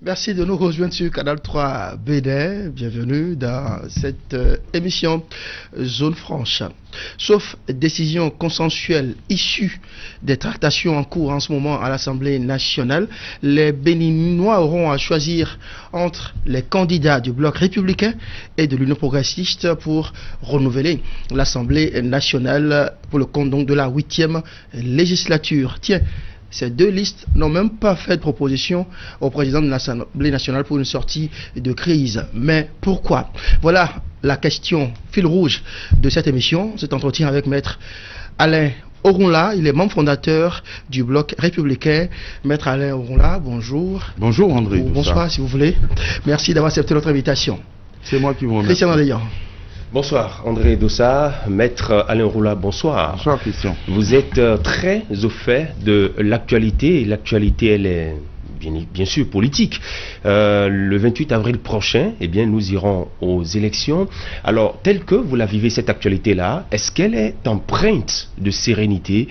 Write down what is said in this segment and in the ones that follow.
Merci de nous rejoindre sur Canal 3 Bénin. Bienvenue dans cette émission Zone Franche. Sauf décision consensuelle issue des tractations en cours en ce moment à l'Assemblée nationale, les Béninois auront à choisir entre les candidats du bloc républicain et de l'Union progressiste pour renouveler l'Assemblée nationale pour le compte donc de la 8e législature. Tiens, ces deux listes n'ont même pas fait de proposition au président de l'Assemblée nationale pour une sortie de crise. Mais pourquoi? Voilà la question fil rouge de cette émission, cet entretien avec Maître Alain Orunla. Il est membre fondateur du bloc républicain. Maître Alain Orunla, bonjour. Bonjour André. Bonsoir si vous voulez. Merci d'avoir accepté notre invitation. C'est moi qui vous remercie. Christian Andéan. Bonsoir André Dossa, Maître Alain Orunla, bonsoir. Bonsoir Christian. Vous êtes très au fait de l'actualité, et l'actualité elle est bien sûr politique. Le 28 avril prochain, eh bien, nous irons aux élections. Alors, telle que vous la vivez cette actualité-là, est-ce qu'elle est empreinte de sérénité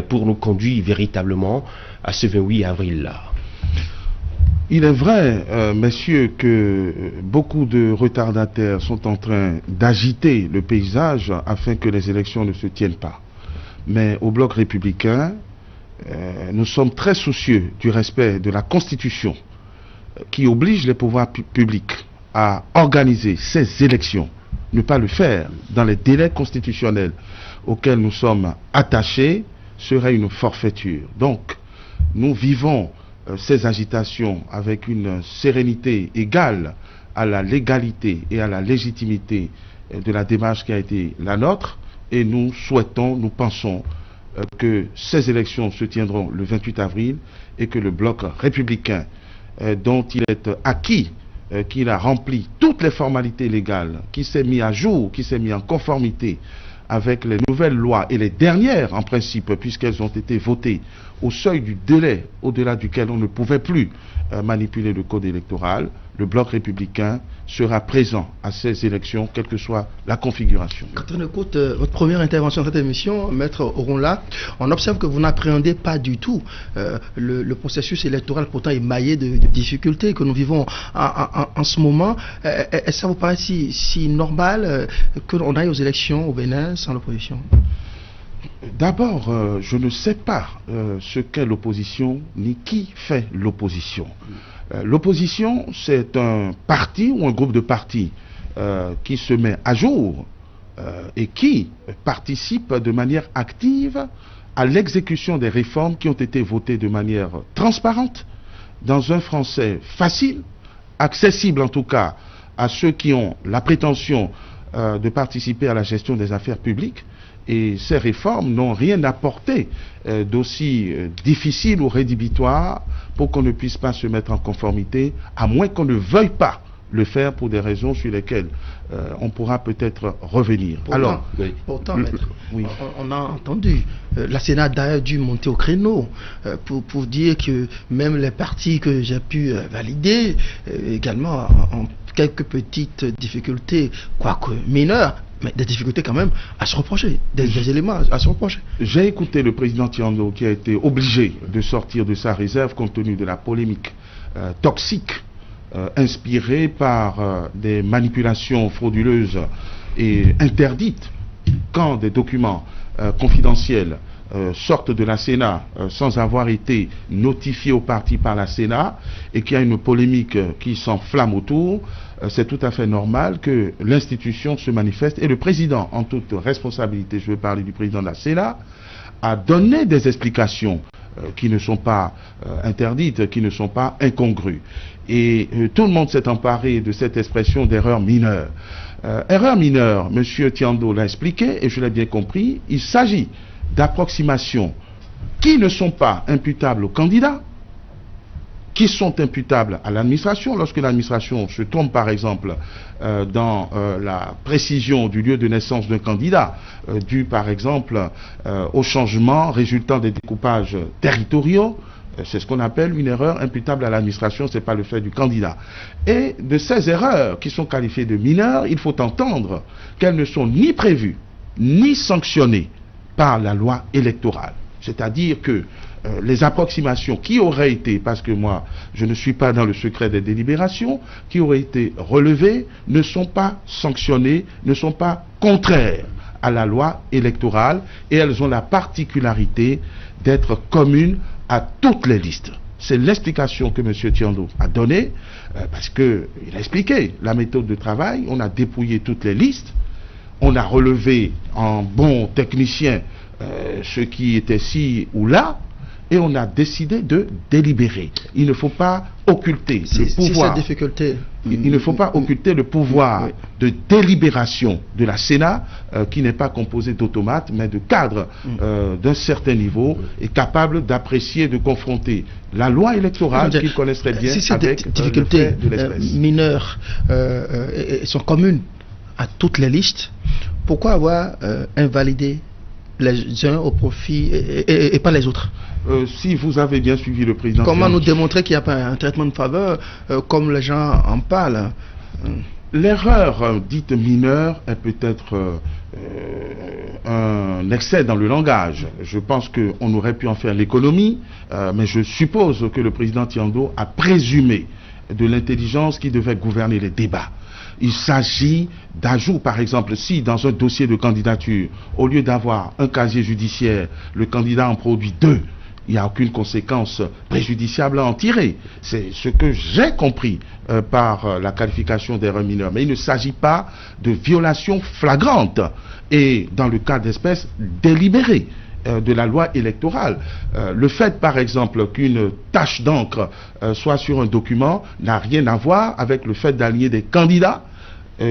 pour nous conduire véritablement à ce 28 avril-là? Il est vrai, messieurs, que beaucoup de retardataires sont en train d'agiter le paysage afin que les élections ne se tiennent pas. Mais au bloc républicain, nous sommes très soucieux du respect de la Constitution qui oblige les pouvoirs publics à organiser ces élections, ne pas le faire dans les délais constitutionnels auxquels nous sommes attachés serait une forfaiture. Donc, nous vivons ces agitations avec une sérénité égale à la légalité et à la légitimité de la démarche qui a été la nôtre, et nous souhaitons, nous pensons que ces élections se tiendront le 28 avril et que le bloc républicain dont il est acquis qu'il a rempli toutes les formalités légales, qui s'est mis à jour, qui s'est mis en conformité avec les nouvelles lois et les dernières en principe puisqu'elles ont été votées au seuil du délai au-delà duquel on ne pouvait plus manipuler le code électoral, le bloc républicain sera présent à ces élections, quelle que soit la configuration. Quand on écoute votre première intervention dans cette émission, Maître Orunla, on observe que vous n'appréhendez pas du tout le processus électoral pourtant émaillé de difficultés que nous vivons en ce moment. Est-ce que ça vous paraît si normal qu'on aille aux élections au Bénin sans l'opposition? D'abord, je ne sais pas ce qu'est l'opposition ni qui fait l'opposition. L'opposition, c'est un parti ou un groupe de partis qui se met à jour et qui participe de manière active à l'exécution des réformes qui ont été votées de manière transparente, dans un français facile, accessible en tout cas à ceux qui ont la prétention de participer à la gestion des affaires publiques. Et ces réformes n'ont rien apporté d'aussi difficile ou rédhibitoire pour qu'on ne puisse pas se mettre en conformité, à moins qu'on ne veuille pas le faire pour des raisons sur lesquelles on pourra peut-être revenir. Pourtant, Maître, oui. On a entendu, la Sénat a d'ailleurs dû monter au créneau pour dire que même les partis que j'ai pu valider également ont quelques petites difficultés, quoique mineures, mais des difficultés quand même à se reprocher, des éléments à se reprocher. J'ai écouté le président Tiando qui a été obligé de sortir de sa réserve compte tenu de la polémique toxique inspirée par des manipulations frauduleuses et interdites quand des documents confidentiels sortent de la Sénat sans avoir été notifiés au parti par la Sénat et qu'il y a une polémique qui s'enflamme autour. C'est tout à fait normal que l'institution se manifeste et le président, en toute responsabilité, je veux parler du président de la Sénat, a donné des explications qui ne sont pas interdites, qui ne sont pas incongrues. Et tout le monde s'est emparé de cette expression d'erreur mineure. Erreur mineure, M. Tiando l'a expliqué et je l'ai bien compris, il s'agit d'approximations qui ne sont pas imputables aux candidats, qui sont imputables à l'administration. Lorsque l'administration se trompe par exemple dans la précision du lieu de naissance d'un candidat, dû par exemple au changement résultant des découpages territoriaux, c'est ce qu'on appelle une erreur imputable à l'administration, ce n'est pas le fait du candidat. Et de ces erreurs qui sont qualifiées de mineures, il faut entendre qu'elles ne sont ni prévues, ni sanctionnées par la loi électorale. C'est-à-dire que les approximations qui auraient été, parce que moi, je ne suis pas dans le secret des délibérations, qui auraient été relevées, ne sont pas sanctionnées, ne sont pas contraires à la loi électorale, et elles ont la particularité d'être communes à toutes les listes. C'est l'explication que M. Thiandot a donnée, parce qu'il a expliqué la méthode de travail. On a dépouillé toutes les listes, on a relevé en bon technicien ce qui était ci ou là, et on a décidé de délibérer. Il ne faut pas occulter le pouvoir. C'est cette difficulté. Il ne faut pas occulter le pouvoir de délibération de la Sénat, qui n'est pas composé d'automates, mais de cadres d'un certain niveau, et capable d'apprécier, de confronter la loi électorale qu'ils connaissent très bien avec difficultés de l'espèce. Mineures sont communes à toutes les listes. Pourquoi avoir invalidé les uns au profit et pas les autres? Si vous avez bien suivi le président... Comment nous démontrer qu'il n'y a pas un traitement de faveur comme les gens en parlent? L'erreur dite mineure est peut-être un excès dans le langage. Je pense qu'on aurait pu en faire l'économie, mais je suppose que le président Thiandot a présumé de l'intelligence qui devait gouverner les débats. Il s'agit d'ajout, par exemple, si dans un dossier de candidature, au lieu d'avoir un casier judiciaire, le candidat en produit 2, il n'y a aucune conséquence préjudiciable à en tirer. C'est ce que j'ai compris par la qualification d'erreur mineure. Mais il ne s'agit pas de violation flagrante et, dans le cas d'espèce, délibérée de la loi électorale. Le fait, par exemple, qu'une tache d'encre soit sur un document n'a rien à voir avec le fait d'aligner des candidats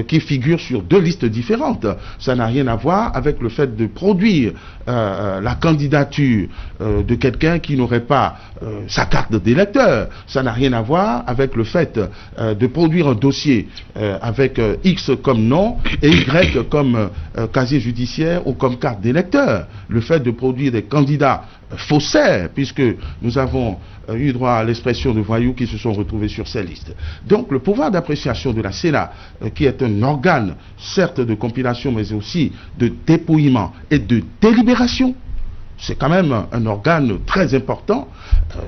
qui figurent sur deux listes différentes. Ça n'a rien à voir avec le fait de produire la candidature de quelqu'un qui n'aurait pas sa carte d'électeur. Ça n'a rien à voir avec le fait de produire un dossier avec X comme nom et Y comme casier judiciaire ou comme carte d'électeur. Le fait de produire des candidats faussaires, puisque nous avons eu droit à l'expression de voyous qui se sont retrouvés sur ces listes. Donc le pouvoir d'appréciation de la Sénat, qui est un organe certes de compilation mais aussi de dépouillement et de délibération, c'est quand même un organe très important,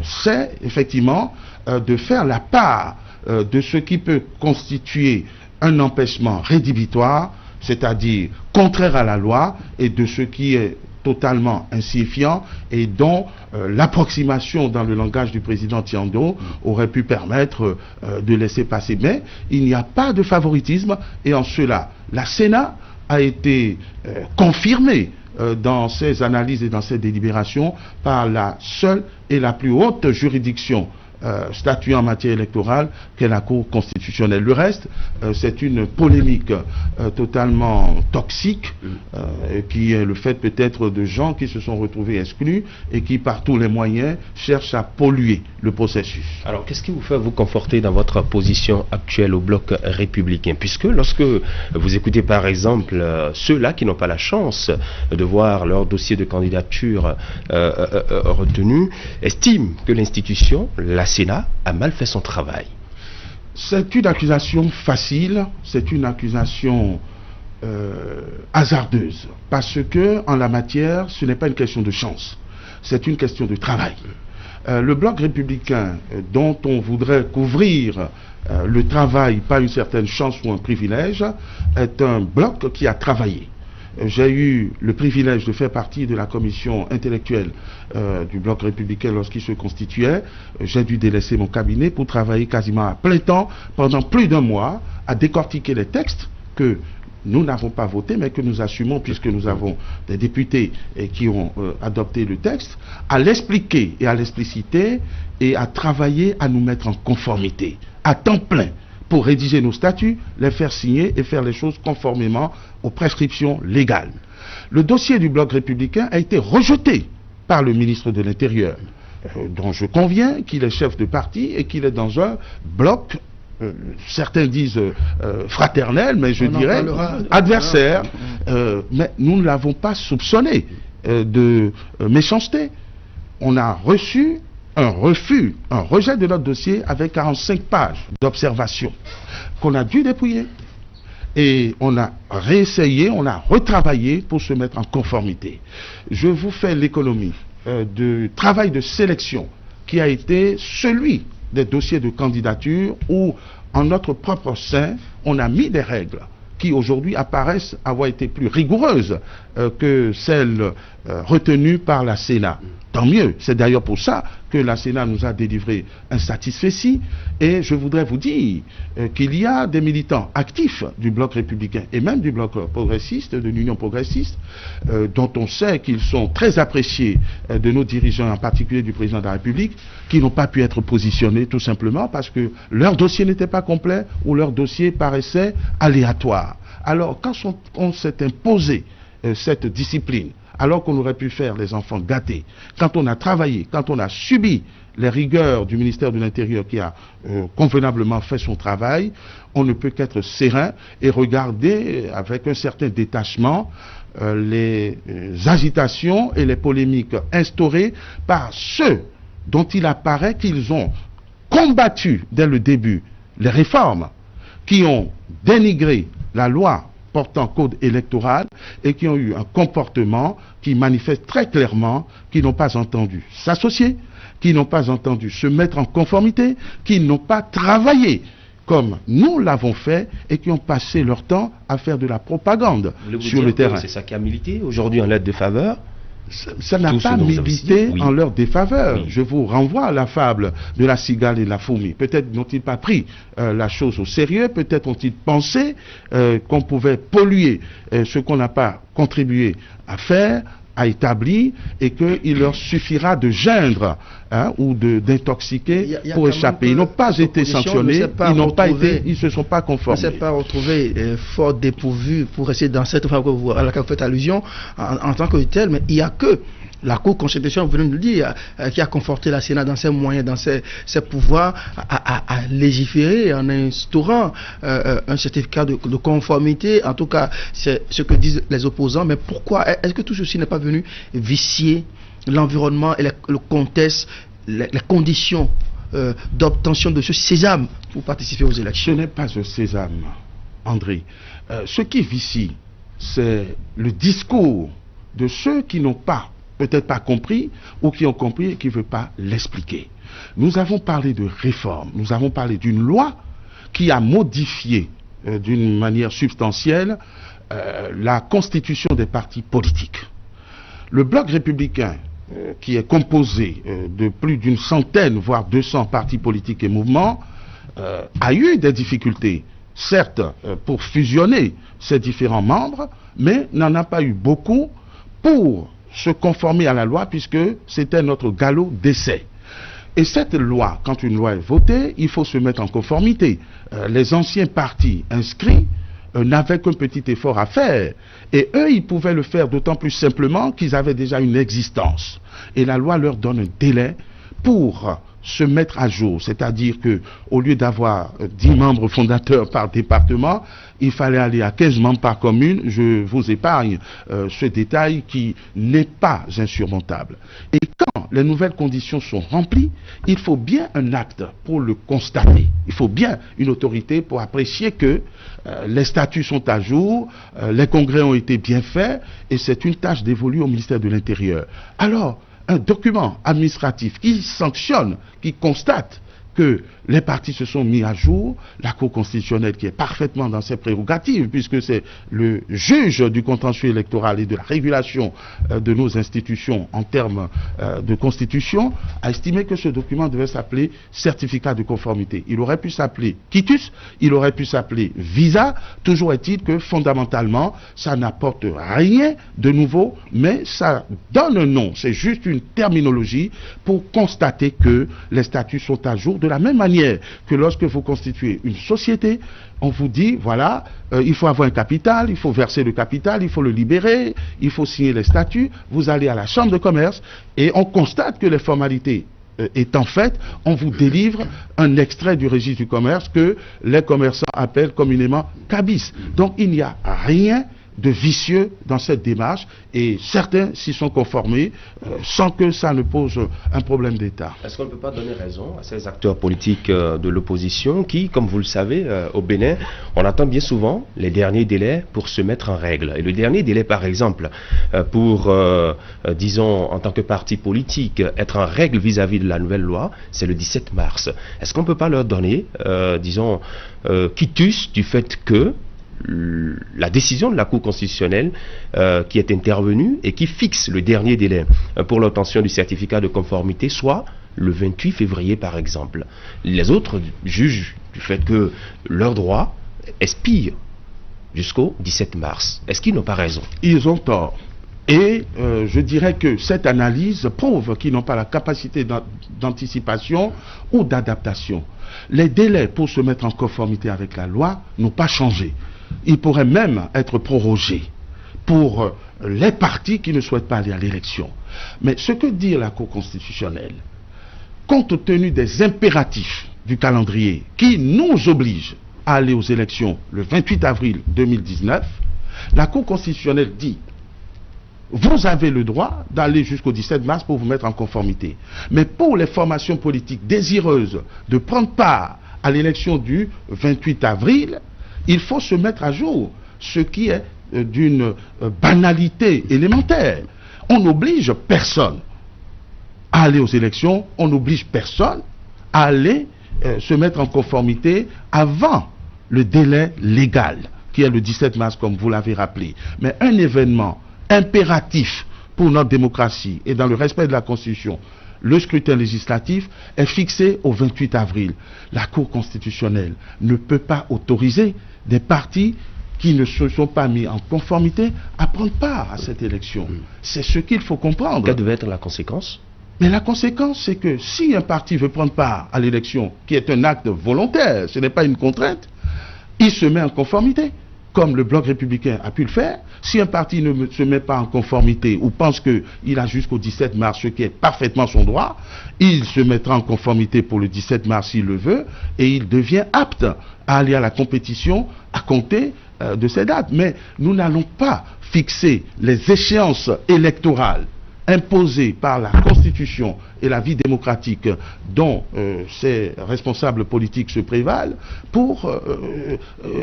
c'est effectivement de faire la part de ce qui peut constituer un empêchement rédhibitoire, c'est-à-dire contraire à la loi, et de ce qui est totalement insignifiant et dont l'approximation dans le langage du président Thiandot aurait pu permettre de laisser passer. Mais il n'y a pas de favoritisme, et en cela, la Sénat a été confirmée dans ses analyses et dans ses délibérations par la seule et la plus haute juridiction statuant en matière électorale qu'est la Cour constitutionnelle. Le reste, c'est une polémique totalement toxique, qui est le fait peut-être de gens qui se sont retrouvés exclus et qui par tous les moyens cherchent à polluer le processus. Alors qu'est-ce qui vous fait vous conforter dans votre position actuelle au bloc républicain? Puisque lorsque vous écoutez par exemple ceux-là qui n'ont pas la chance de voir leur dossier de candidature retenu, estiment que l'institution, la Sénat, a mal fait son travail. C'est une accusation facile, c'est une accusation hasardeuse, parce que en la matière, ce n'est pas une question de chance, c'est une question de travail. Le bloc républicain, dont on voudrait couvrir le travail, pas une certaine chance ou un privilège, est un bloc qui a travaillé. J'ai eu le privilège de faire partie de la commission intellectuelle du bloc républicain lorsqu'il se constituait. J'ai dû délaisser mon cabinet pour travailler quasiment à plein temps pendant plus d'un mois à décortiquer les textes que nous n'avons pas votés, mais que nous assumons puisque nous avons des députés qui ont adopté le texte, à l'expliquer et à l'expliciter et à travailler à nous mettre en conformité, à temps plein, pour rédiger nos statuts, les faire signer et faire les choses conformément aux prescriptions légales. Le dossier du bloc républicain a été rejeté par le ministre de l'Intérieur, dont je conviens qu'il est chef de parti et qu'il est dans un bloc, certains disent fraternel, mais je dirais adversaire, mais nous ne l'avons pas soupçonné de méchanceté. On a reçu un refus, un rejet de notre dossier avec 45 pages d'observation qu'on a dû dépouiller. Et on a réessayé, on a retravaillé pour se mettre en conformité. Je vous fais l'économie de travail de sélection qui a été celui des dossiers de candidature où, en notre propre sein, on a mis des règles qui aujourd'hui apparaissent avoir été plus rigoureuses que celles retenues par la Sénat. Tant mieux, c'est d'ailleurs pour ça que la Sénat nous a délivré un satisfecit, et je voudrais vous dire qu'il y a des militants actifs du bloc républicain et même du bloc progressiste, de l'Union progressiste, dont on sait qu'ils sont très appréciés de nos dirigeants, en particulier du président de la République, qui n'ont pas pu être positionnés tout simplement parce que leur dossier n'était pas complet ou leur dossier paraissait aléatoire. Alors quand on s'est imposé cette discipline, alors qu'on aurait pu faire les enfants gâtés, quand on a travaillé, quand on a subi les rigueurs du ministère de l'Intérieur qui a convenablement fait son travail, on ne peut qu'être serein et regarder avec un certain détachement les agitations et les polémiques instaurées par ceux dont il apparaît qu'ils ont combattu dès le début les réformes, qui ont dénigré la loi portant code électoral et qui ont eu un comportement qui manifeste très clairement qu'ils n'ont pas entendu s'associer, qui n'ont pas entendu se mettre en conformité, qui n'ont pas travaillé comme nous l'avons fait et qui ont passé leur temps à faire de la propagande sur le terrain. C'est ça qui a milité aujourd'hui en lettre de faveur. Ça n'a pas milité en leur défaveur. Oui. Je vous renvoie à la fable de la cigale et de la fourmi. Peut-être n'ont-ils pas pris la chose au sérieux, peut-être ont-ils pensé qu'on pouvait polluer ce qu'on n'a pas contribué à faire, à établir, et qu'il leur suffira de geindre ou d'intoxiquer pour échapper. Ils n'ont pas été sanctionnés, ils ne se sont pas conformés. On ne s'est pas retrouvé fort dépourvu pour essayer dans cette phase à laquelle vous faites allusion en tant que tel, mais il n'y a que la Cour constitutionnelle, vous venez de le dire, qui a conforté la Sénat dans ses moyens, dans ses pouvoirs à légiférer en instaurant un certificat de conformité. En tout cas, c'est ce que disent les opposants. Mais pourquoi est-ce que tout ceci n'est pas venu vicier l'environnement et le contexte, les conditions d'obtention de ce sésame pour participer aux élections? Ce n'est pas un sésame, André. Ce qui vicie, c'est le discours de ceux qui n'ont pas peut-être pas compris, ou qui ont compris et qui ne veulent pas l'expliquer. Nous avons parlé de réforme, nous avons parlé d'une loi qui a modifié d'une manière substantielle la constitution des partis politiques. Le bloc républicain, qui est composé de plus d'une centaine, voire 200 partis politiques et mouvements, a eu des difficultés, certes, pour fusionner ces différents membres, mais n'en a pas eu beaucoup pour se conformer à la loi, puisque c'était notre galop d'essai. Et cette loi, quand une loi est votée, il faut se mettre en conformité. Les anciens partis inscrits n'avaient qu'un petit effort à faire. Et eux, ils pouvaient le faire d'autant plus simplement qu'ils avaient déjà une existence. Et la loi leur donne un délai pour se mettre à jour. C'est-à-dire que au lieu d'avoir 10 membres fondateurs par département, il fallait aller à 15 membres par commune. Je vous épargne ce détail qui n'est pas insurmontable. Et quand les nouvelles conditions sont remplies, il faut bien un acte pour le constater. Il faut bien une autorité pour apprécier que les statuts sont à jour, les congrès ont été bien faits, et c'est une tâche dévolue au ministère de l'Intérieur. Alors, un document administratif qui sanctionne, qui constate que les partis se sont mis à jour, la Cour constitutionnelle qui est parfaitement dans ses prérogatives, puisque c'est le juge du contentieux électoral et de la régulation de nos institutions en termes de constitution, a estimé que ce document devait s'appeler certificat de conformité. Il aurait pu s'appeler quitus, il aurait pu s'appeler visa, toujours est-il que fondamentalement, ça n'apporte rien de nouveau, mais ça donne un nom, c'est juste une terminologie pour constater que les statuts sont à jour, de la même manière que lorsque vous constituez une société, on vous dit, voilà, il faut avoir un capital, il faut verser le capital, il faut le libérer, il faut signer les statuts, vous allez à la chambre de commerce et on constate que les formalités étant faites, on vous délivre un extrait du registre du commerce que les commerçants appellent communément cabis. Donc il n'y a rien de vicieux dans cette démarche et certains s'y sont conformés sans que ça ne pose un problème d'État. Est-ce qu'on ne peut pas donner raison à ces acteurs politiques de l'opposition qui, comme vous le savez, au Bénin, on attend bien souvent les derniers délais pour se mettre en règle. Et le dernier délai, par exemple, pour, disons, en tant que parti politique, être en règle vis-à-vis de la nouvelle loi, c'est le 17 mars. Est-ce qu'on ne peut pas leur donner, disons, quitus du fait que la décision de la Cour constitutionnelle qui est intervenue et qui fixe le dernier délai pour l'obtention du certificat de conformité, soit le 28 février par exemple. Les autres jugent du fait que leurs droits expirent jusqu'au 17 mars. Est-ce qu'ils n'ont pas raison? Ils ont tort. Et je dirais que cette analyse prouve qu'ils n'ont pas la capacité d'anticipation ou d'adaptation. Les délais pour se mettre en conformité avec la loi n'ont pas changé. Ils pourraient même être prorogés pour les partis qui ne souhaitent pas aller à l'élection. Mais ce que dit la Cour constitutionnelle, compte tenu des impératifs du calendrier qui nous obligent à aller aux élections le 28 avril 2019, la Cour constitutionnelle dit: vous avez le droit d'aller jusqu'au 17 mars pour vous mettre en conformité. Mais pour les formations politiques désireuses de prendre part à l'élection du 28 avril, il faut se mettre à jour, ce qui est d'une banalité élémentaire. On n'oblige personne à aller aux élections, on n'oblige personne à aller se mettre en conformité avant le délai légal, qui est le 17 mars, comme vous l'avez rappelé. Mais un événement impératif pour notre démocratie et dans le respect de la Constitution, le scrutin législatif, est fixé au 28 avril. La Cour constitutionnelle ne peut pas autoriser des partis qui ne se sont pas mis en conformité à prendre part à cette élection. C'est ce qu'il faut comprendre. Quelle devait être la conséquence? Mais la conséquence, c'est que si un parti veut prendre part à l'élection, qui est un acte volontaire, ce n'est pas une contrainte, il se met en conformité, comme le Bloc républicain a pu le faire. Si un parti ne se met pas en conformité ou pense qu'il a jusqu'au 17 mars, ce qui est parfaitement son droit, il se mettra en conformité pour le 17 mars s'il le veut, et il devient apte à aller à la compétition à compter de ces dates. Mais nous n'allons pas fixer les échéances électorales imposées par la Constitution et la vie démocratique dont ces responsables politiques se prévalent pour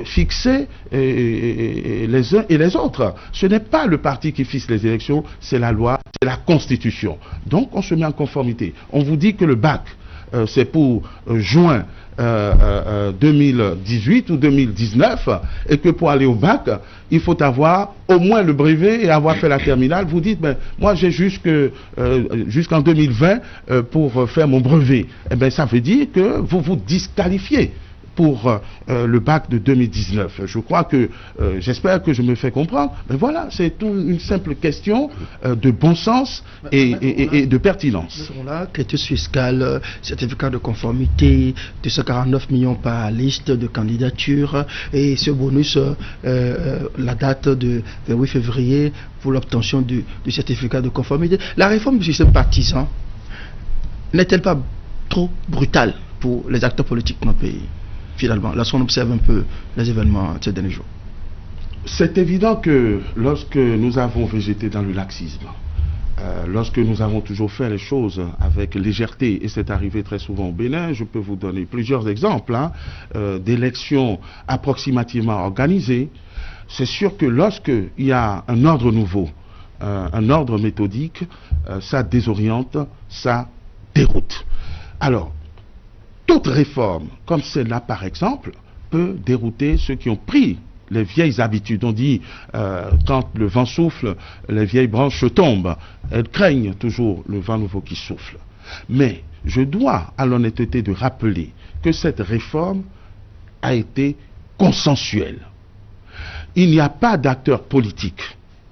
fixer les uns et les autres. Ce n'est pas le parti qui fixe les élections, c'est la loi, c'est la Constitution. Donc on se met en conformité. On vous dit que le bac, c'est pour juin 2018 ou 2019, et que pour aller au bac, il faut avoir au moins le brevet et avoir fait la terminale. Vous dites, ben, moi j'ai jusqu'en 2020 pour faire mon brevet. Eh bien, ça veut dire que vous vous disqualifiez pour le bac de 2019. Je crois que, j'espère que je me fais comprendre, mais voilà, c'est une simple question de bon sens et de pertinence. Là, quitus fiscal, certificat de conformité, 249 millions par liste de candidatures, et ce bonus, la date de 28 février pour l'obtention du certificat de conformité. La réforme du système partisan n'est-elle pas trop brutale pour les acteurs politiques de notre pays? Finalement, lorsqu'on observe un peu les événements de ces derniers jours. C'est évident que lorsque nous avons végété dans le laxisme, lorsque nous avons toujours fait les choses avec légèreté, et c'est arrivé très souvent au Bénin, je peux vous donner plusieurs exemples d'élections approximativement organisées, c'est sûr que lorsqu'il y a un ordre nouveau, un ordre méthodique, ça désoriente, ça déroute. Alors, toute réforme, comme celle-là par exemple, peut dérouter ceux qui ont pris les vieilles habitudes. On dit, quand le vent souffle, les vieilles branches tombent. Elles craignent toujours le vent nouveau qui souffle. Mais je dois à l'honnêteté de rappeler que cette réforme a été consensuelle. Il n'y a pas d'acteur politique,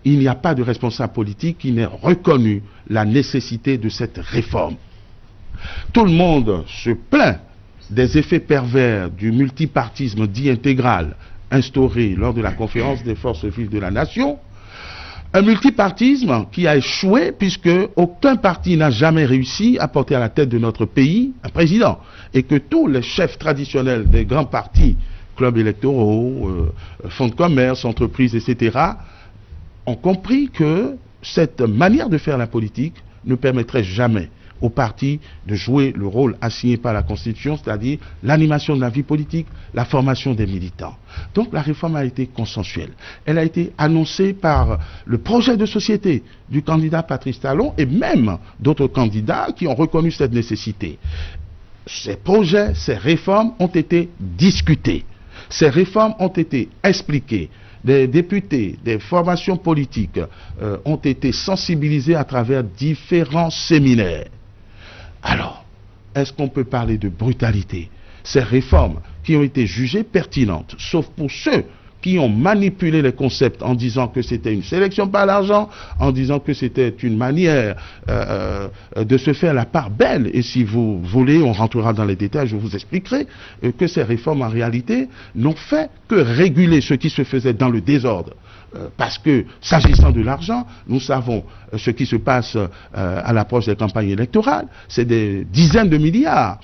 il n'y a pas de responsable politique qui n'ait reconnu la nécessité de cette réforme. Tout le monde se plaint des effets pervers du multipartisme dit intégral instauré lors de la conférence des forces vives de la nation. Un multipartisme qui a échoué puisque aucun parti n'a jamais réussi à porter à la tête de notre pays un président. Et que tous les chefs traditionnels des grands partis clubs électoraux, fonds de commerce, entreprises, etc., ont compris que cette manière de faire la politique ne permettrait jamais aux partis de jouer le rôle assigné par la Constitution, c'est-à-dire l'animation de la vie politique, la formation des militants. Donc la réforme a été consensuelle. Elle a été annoncée par le projet de société du candidat Patrice Talon et même d'autres candidats qui ont reconnu cette nécessité. Ces projets, ces réformes ont été discutés. Ces réformes ont été expliquées. Des députés, des formations politiques ont été sensibilisés à travers différents séminaires. Alors, est-ce qu'on peut parler de brutalité? Ces réformes qui ont été jugées pertinentes, sauf pour ceux qui ont manipulé les concepts en disant que c'était une sélection par l'argent, en disant que c'était une manière de se faire la part belle. Et si vous voulez, on rentrera dans les détails, je vous expliquerai que ces réformes en réalité n'ont fait que réguler ce qui se faisait dans le désordre. Parce que, s'agissant de l'argent, nous savons ce qui se passe à l'approche des campagnes électorales. C'est des dizaines de milliards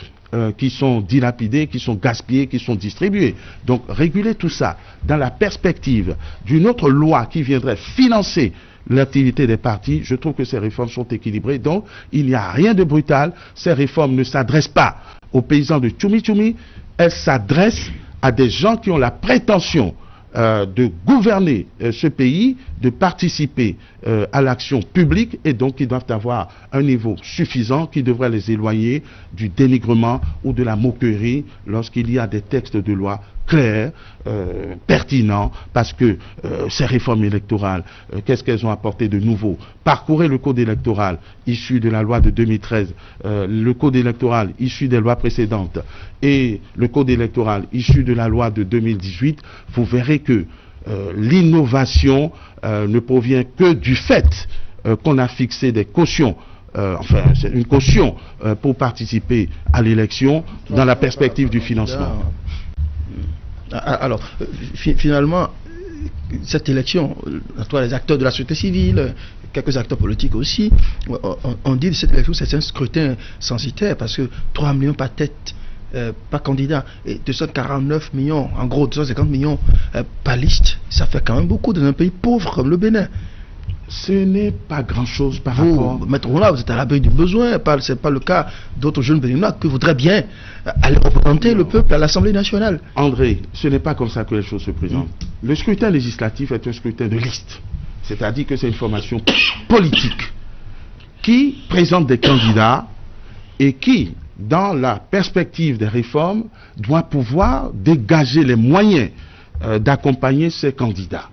qui sont dilapidés, qui sont gaspillés, qui sont distribués. Donc, réguler tout ça dans la perspective d'une autre loi qui viendrait financer l'activité des partis, je trouve que ces réformes sont équilibrées. Donc, il n'y a rien de brutal. Ces réformes ne s'adressent pas aux paysans de Tchoumi-Tchoumi. Elles s'adressent à des gens qui ont la prétention de gouverner ce pays, de participer à l'action publique et donc qui doivent avoir un niveau suffisant qui devrait les éloigner du dénigrement ou de la moquerie lorsqu'il y a des textes de loi clairs, pertinents, parce que ces réformes électorales, qu'est-ce qu'elles ont apporté de nouveau? Parcourez le code électoral issu de la loi de 2013, le code électoral issu des lois précédentes et le code électoral issu de la loi de 2018, vous verrez que l'innovation ne provient que du fait qu'on a fixé des cautions. Enfin, c'est une caution pour participer à l'élection dans la perspective du financement. Alors, finalement, cette élection, les acteurs de la société civile, quelques acteurs politiques aussi, on dit que cette élection, c'est un scrutin censitaire parce que 3 millions par tête, par candidat, et 249 millions, en gros 250 millions par liste, ça fait quand même beaucoup dans un pays pauvre comme le Bénin. Ce n'est pas grand-chose par rapport... Maître Roland, vous êtes à l'abri du besoin, ce n'est pas le cas d'autres jeunes béninois qui voudraient bien aller représenter le peuple à l'Assemblée nationale. André, ce n'est pas comme ça que les choses se présentent. Le scrutin législatif est un scrutin de liste, c'est-à-dire que c'est une formation politique qui présente des candidats et qui, dans la perspective des réformes, doit pouvoir dégager les moyens d'accompagner ces candidats.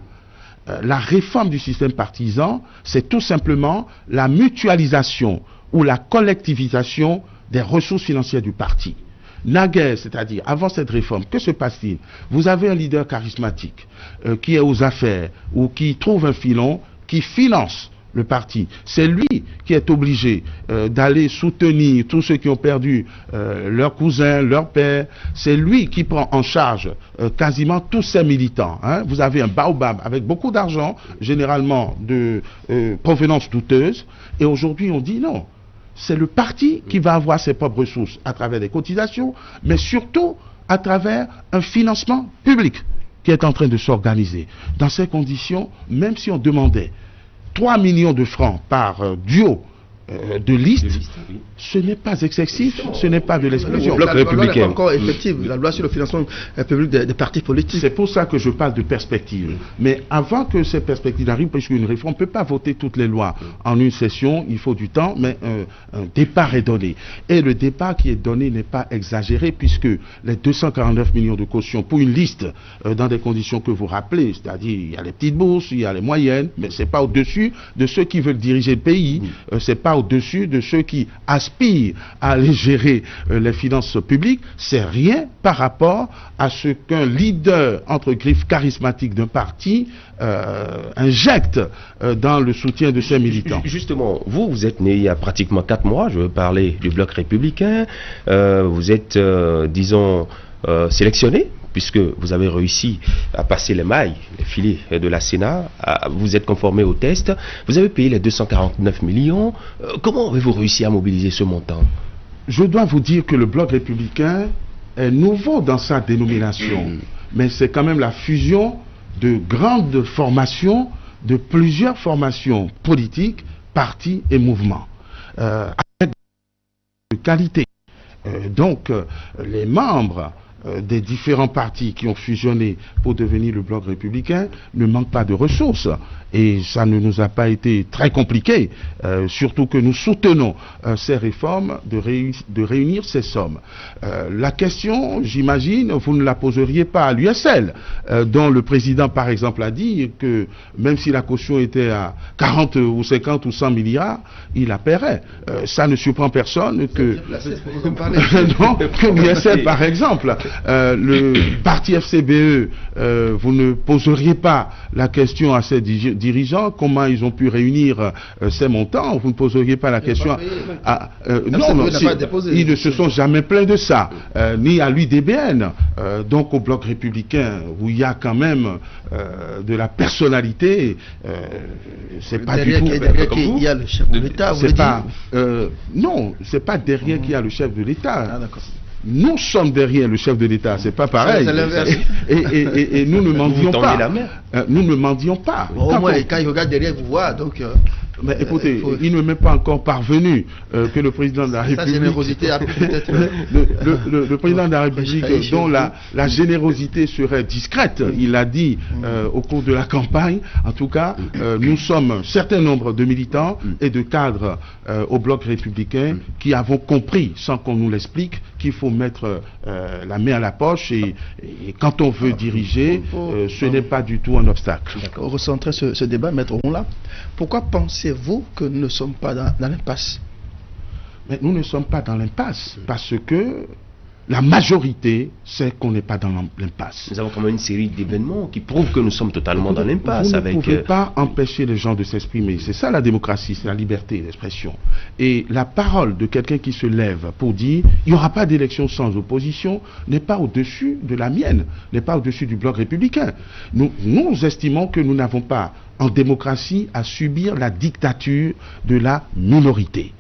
La réforme du système partisan, c'est tout simplement la mutualisation ou la collectivisation des ressources financières du parti. Naguère, c'est-à-dire avant cette réforme, que se passe-t-il? Vous avez un leader charismatique qui est aux affaires ou qui trouve un filon, qui finance le parti. C'est lui qui est obligé d'aller soutenir tous ceux qui ont perdu leurs cousins, leurs pères. C'est lui qui prend en charge quasiment tous ses militants. Vous avez un baobab avec beaucoup d'argent, généralement de provenance douteuse. Et aujourd'hui, on dit non. C'est le parti qui va avoir ses propres ressources à travers des cotisations, mais surtout à travers un financement public qui est en train de s'organiser. Dans ces conditions, même si on demandait 3 millions de francs par duo de liste, ce n'est pas excessif, ce n'est pas de l'exclusion. La loi n'est pas encore effective, la loi sur le financement public des partis politiques. C'est pour ça que je parle de perspective. Mais avant que ces perspectives arrivent, parce qu'une réforme ne peut pas voter toutes les lois en une session, il faut du temps, mais un départ est donné. Et le départ qui est donné n'est pas exagéré, puisque les 249 millions de caution pour une liste dans des conditions que vous rappelez, c'est-à-dire il y a les petites bourses, il y a les moyennes, mais ce n'est pas au-dessus de ceux qui veulent diriger le pays, ce n'est pas au-dessus de ceux qui aspirent à aller gérer les finances publiques, c'est rien par rapport à ce qu'un leader entre griffes charismatique d'un parti injecte dans le soutien de ses militants. Justement, vous êtes né il y a pratiquement 4 mois, je veux parler du bloc républicain, vous êtes, disons, sélectionné, puisque vous avez réussi à passer les mailles, les filets de la Sénat, vous êtes conformé au test, vous avez payé les 249 millions. Comment avez-vous réussi à mobiliser ce montant? Je dois vous dire que le bloc républicain est nouveau dans sa dénomination. mais c'est quand même la fusion de grandes formations, de plusieurs formations politiques, partis et mouvements, avec de qualité. Donc, les membres des différents partis qui ont fusionné pour devenir le bloc républicain ne manquent pas de ressources. Et ça ne nous a pas été très compliqué, surtout que nous soutenons ces réformes de réunir ces sommes. La question, j'imagine, vous ne la poseriez pas à l'USL, dont le président, par exemple, a dit que même si la caution était à 40 ou 50 ou 100 milliards, il la paierait. Ça ne surprend personne que... non, que l'USL, par exemple, le parti FCBE, vous ne poseriez pas la question à ces dirigeants, comment ils ont pu réunir ces montants, vous ne poseriez pas la question à... non, ils ne se sont jamais plaints de ça, ni à l'UDBN. Donc au bloc républicain, où il y a quand même de la personnalité, c'est pas du tout... Il y a le chef de l'État, vous dites non, c'est pas derrière qu'il y a le chef de l'État. Ah, d'accord. Nous sommes derrière le chef de l'État, c'est pas pareil. Et nous ne mendions pas. Nous ne mendions pas. Au moins, quand il regarde derrière, vous voit, donc... Mais écoutez, il ne m'est pas encore parvenu que le président de la République... Sa générosité a peut-être... le président de la République, dont la générosité serait discrète, il l'a dit au cours de la campagne, en tout cas, nous sommes un certain nombre de militants et de cadres au bloc républicain qui avons compris, sans qu'on nous l'explique, qu'il faut mettre la main à la poche et quand on veut diriger, ce n'est pas du tout un obstacle. Recentrer ce débat, Maître Ronla. Pourquoi pensez-vous que nous ne sommes pas dans l'impasse? Mais nous ne sommes pas dans l'impasse parce que la majorité sait qu'on n'est pas dans l'impasse. Nous avons quand même une série d'événements qui prouvent que nous sommes totalement dans l'impasse. Vous ne pouvez pas empêcher les gens de s'exprimer. C'est ça la démocratie, c'est la liberté d'expression. Et la parole de quelqu'un qui se lève pour dire il n'y aura pas d'élection sans opposition n'est pas au-dessus de la mienne, n'est pas au-dessus du bloc républicain. Nous estimons que nous n'avons pas en démocratie à subir la dictature de la minorité.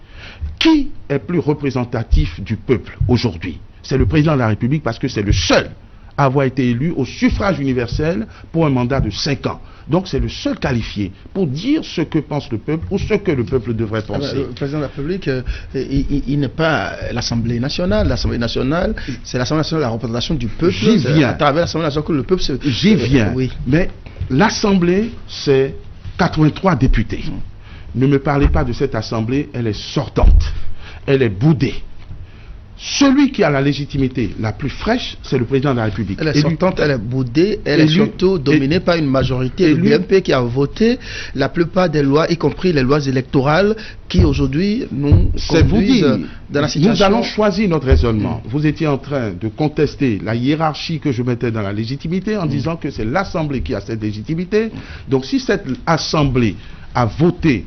Qui est plus représentatif du peuple aujourd'hui? C'est le président de la République parce que c'est le seul à avoir été élu au suffrage universel pour un mandat de 5 ans. Donc c'est le seul qualifié pour dire ce que pense le peuple ou ce que le peuple devrait penser. Le président de la République, il n'est pas l'Assemblée nationale. L'Assemblée nationale, c'est l'Assemblée nationale, la représentation du peuple. J'y viens. À travers l'Assemblée nationale que le peuple se... J'y viens. Oui. Mais l'Assemblée, c'est 83 députés. Ne me parlez pas de cette Assemblée, elle est sortante. Elle est boudée. Celui qui a la légitimité la plus fraîche, c'est le président de la République. Elle est sortante, elle est boudée, elle est surtout dominée par une majorité du BNP qui a voté la plupart des lois, y compris les lois électorales, qui aujourd'hui nous conduisent dans la situation. Nous allons choisir notre raisonnement. Vous étiez en train de contester la hiérarchie que je mettais dans la légitimité en disant que c'est l'Assemblée qui a cette légitimité. Donc si cette Assemblée a voté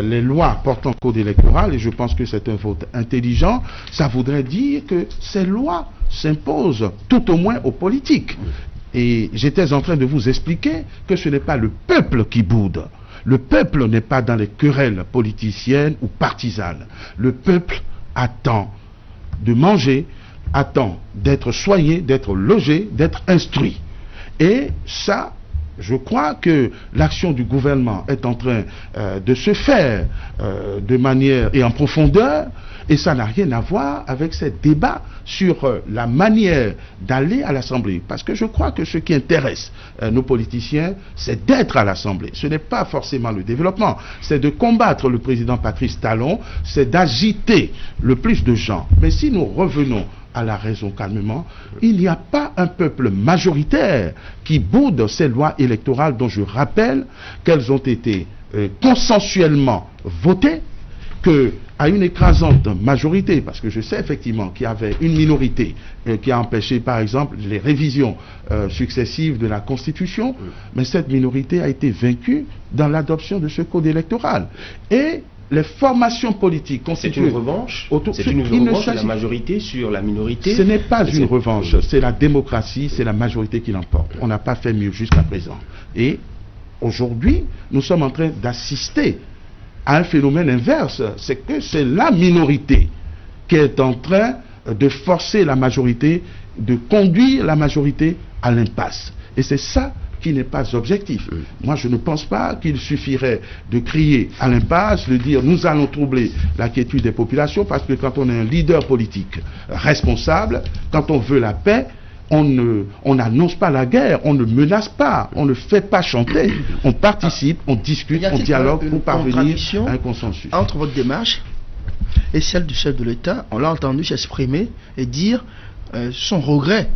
les lois portant code électoral, et je pense que c'est un vote intelligent, ça voudrait dire que ces lois s'imposent tout au moins aux politiques. Et j'étais en train de vous expliquer que ce n'est pas le peuple qui boude. Le peuple n'est pas dans les querelles politiciennes ou partisanes. Le peuple attend de manger, attend d'être soigné, d'être logé, d'être instruit. Et ça, je crois que l'action du gouvernement est en train de se faire de manière et en profondeur, et ça n'a rien à voir avec ces débats sur la manière d'aller à l'Assemblée. Parce que je crois que ce qui intéresse nos politiciens, c'est d'être à l'Assemblée. Ce n'est pas forcément le développement, c'est de combattre le président Patrice Talon, c'est d'agiter le plus de gens. Mais si nous revenons à la raison calmement, il n'y a pas un peuple majoritaire qui boude ces lois électorales dont je rappelle qu'elles ont été consensuellement votées, qu'à une écrasante majorité, parce que je sais effectivement qu'il y avait une minorité qui a empêché par exemple les révisions successives de la Constitution, mais cette minorité a été vaincue dans l'adoption de ce code électoral. Et les formations politiques constituent... C'est une revanche. C'est une revanche de la majorité sur la minorité. Ce n'est pas une revanche, c'est la démocratie, c'est la majorité qui l'emporte. On n'a pas fait mieux jusqu'à présent. Et aujourd'hui, nous sommes en train d'assister à un phénomène inverse, c'est que c'est la minorité qui est en train de forcer la majorité, de conduire la majorité à l'impasse. Et c'est ça qui n'est pas objectif. Moi, je ne pense pas qu'il suffirait de crier à l'impasse, de dire nous allons troubler la quiétude des populations, parce que quand on est un leader politique responsable, quand on veut la paix, on n'annonce pas la guerre, on ne menace pas, on ne fait pas chanter, on participe, on discute, on dialogue pour parvenir à un consensus. Entre votre démarche et celle du chef de l'État, on l'a entendu s'exprimer et dire son regret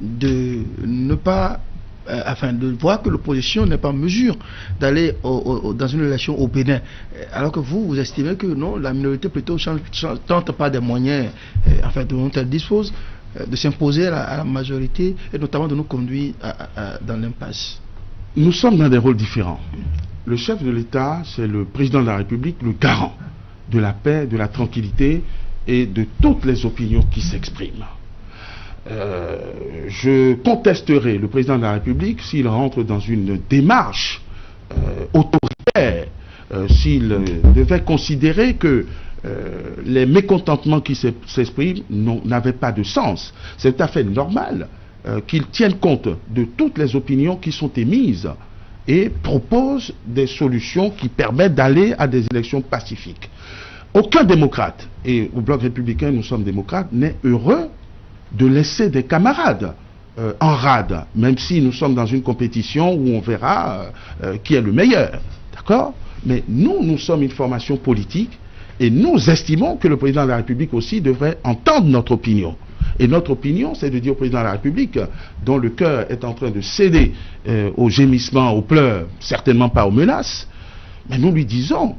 de ne pas, de voir que l'opposition n'est pas en mesure d'aller dans une élection au Bénin, alors que vous estimez que non, la minorité plutôt tente pas des moyens, dont elle dispose, de s'imposer à la majorité et notamment de nous conduire dans l'impasse. Nous sommes dans des rôles différents. Le chef de l'État, c'est le président de la République, le garant de la paix, de la tranquillité et de toutes les opinions qui s'expriment. Je contesterai le président de la République s'il rentre dans une démarche autoritaire, s'il devait considérer que les mécontentements qui s'expriment n'avaient pas de sens. C'est tout à fait normal qu'il tienne compte de toutes les opinions qui sont émises et propose des solutions qui permettent d'aller à des élections pacifiques. Aucun démocrate, et au Bloc républicain nous sommes démocrates, n'est heureux de laisser des camarades en rade, même si nous sommes dans une compétition où on verra qui est le meilleur. D'accord ? Mais nous sommes une formation politique et nous estimons que le président de la République aussi devrait entendre notre opinion. Et notre opinion, c'est de dire au président de la République, dont le cœur est en train de céder aux gémissements, aux pleurs, certainement pas aux menaces, mais nous lui disons,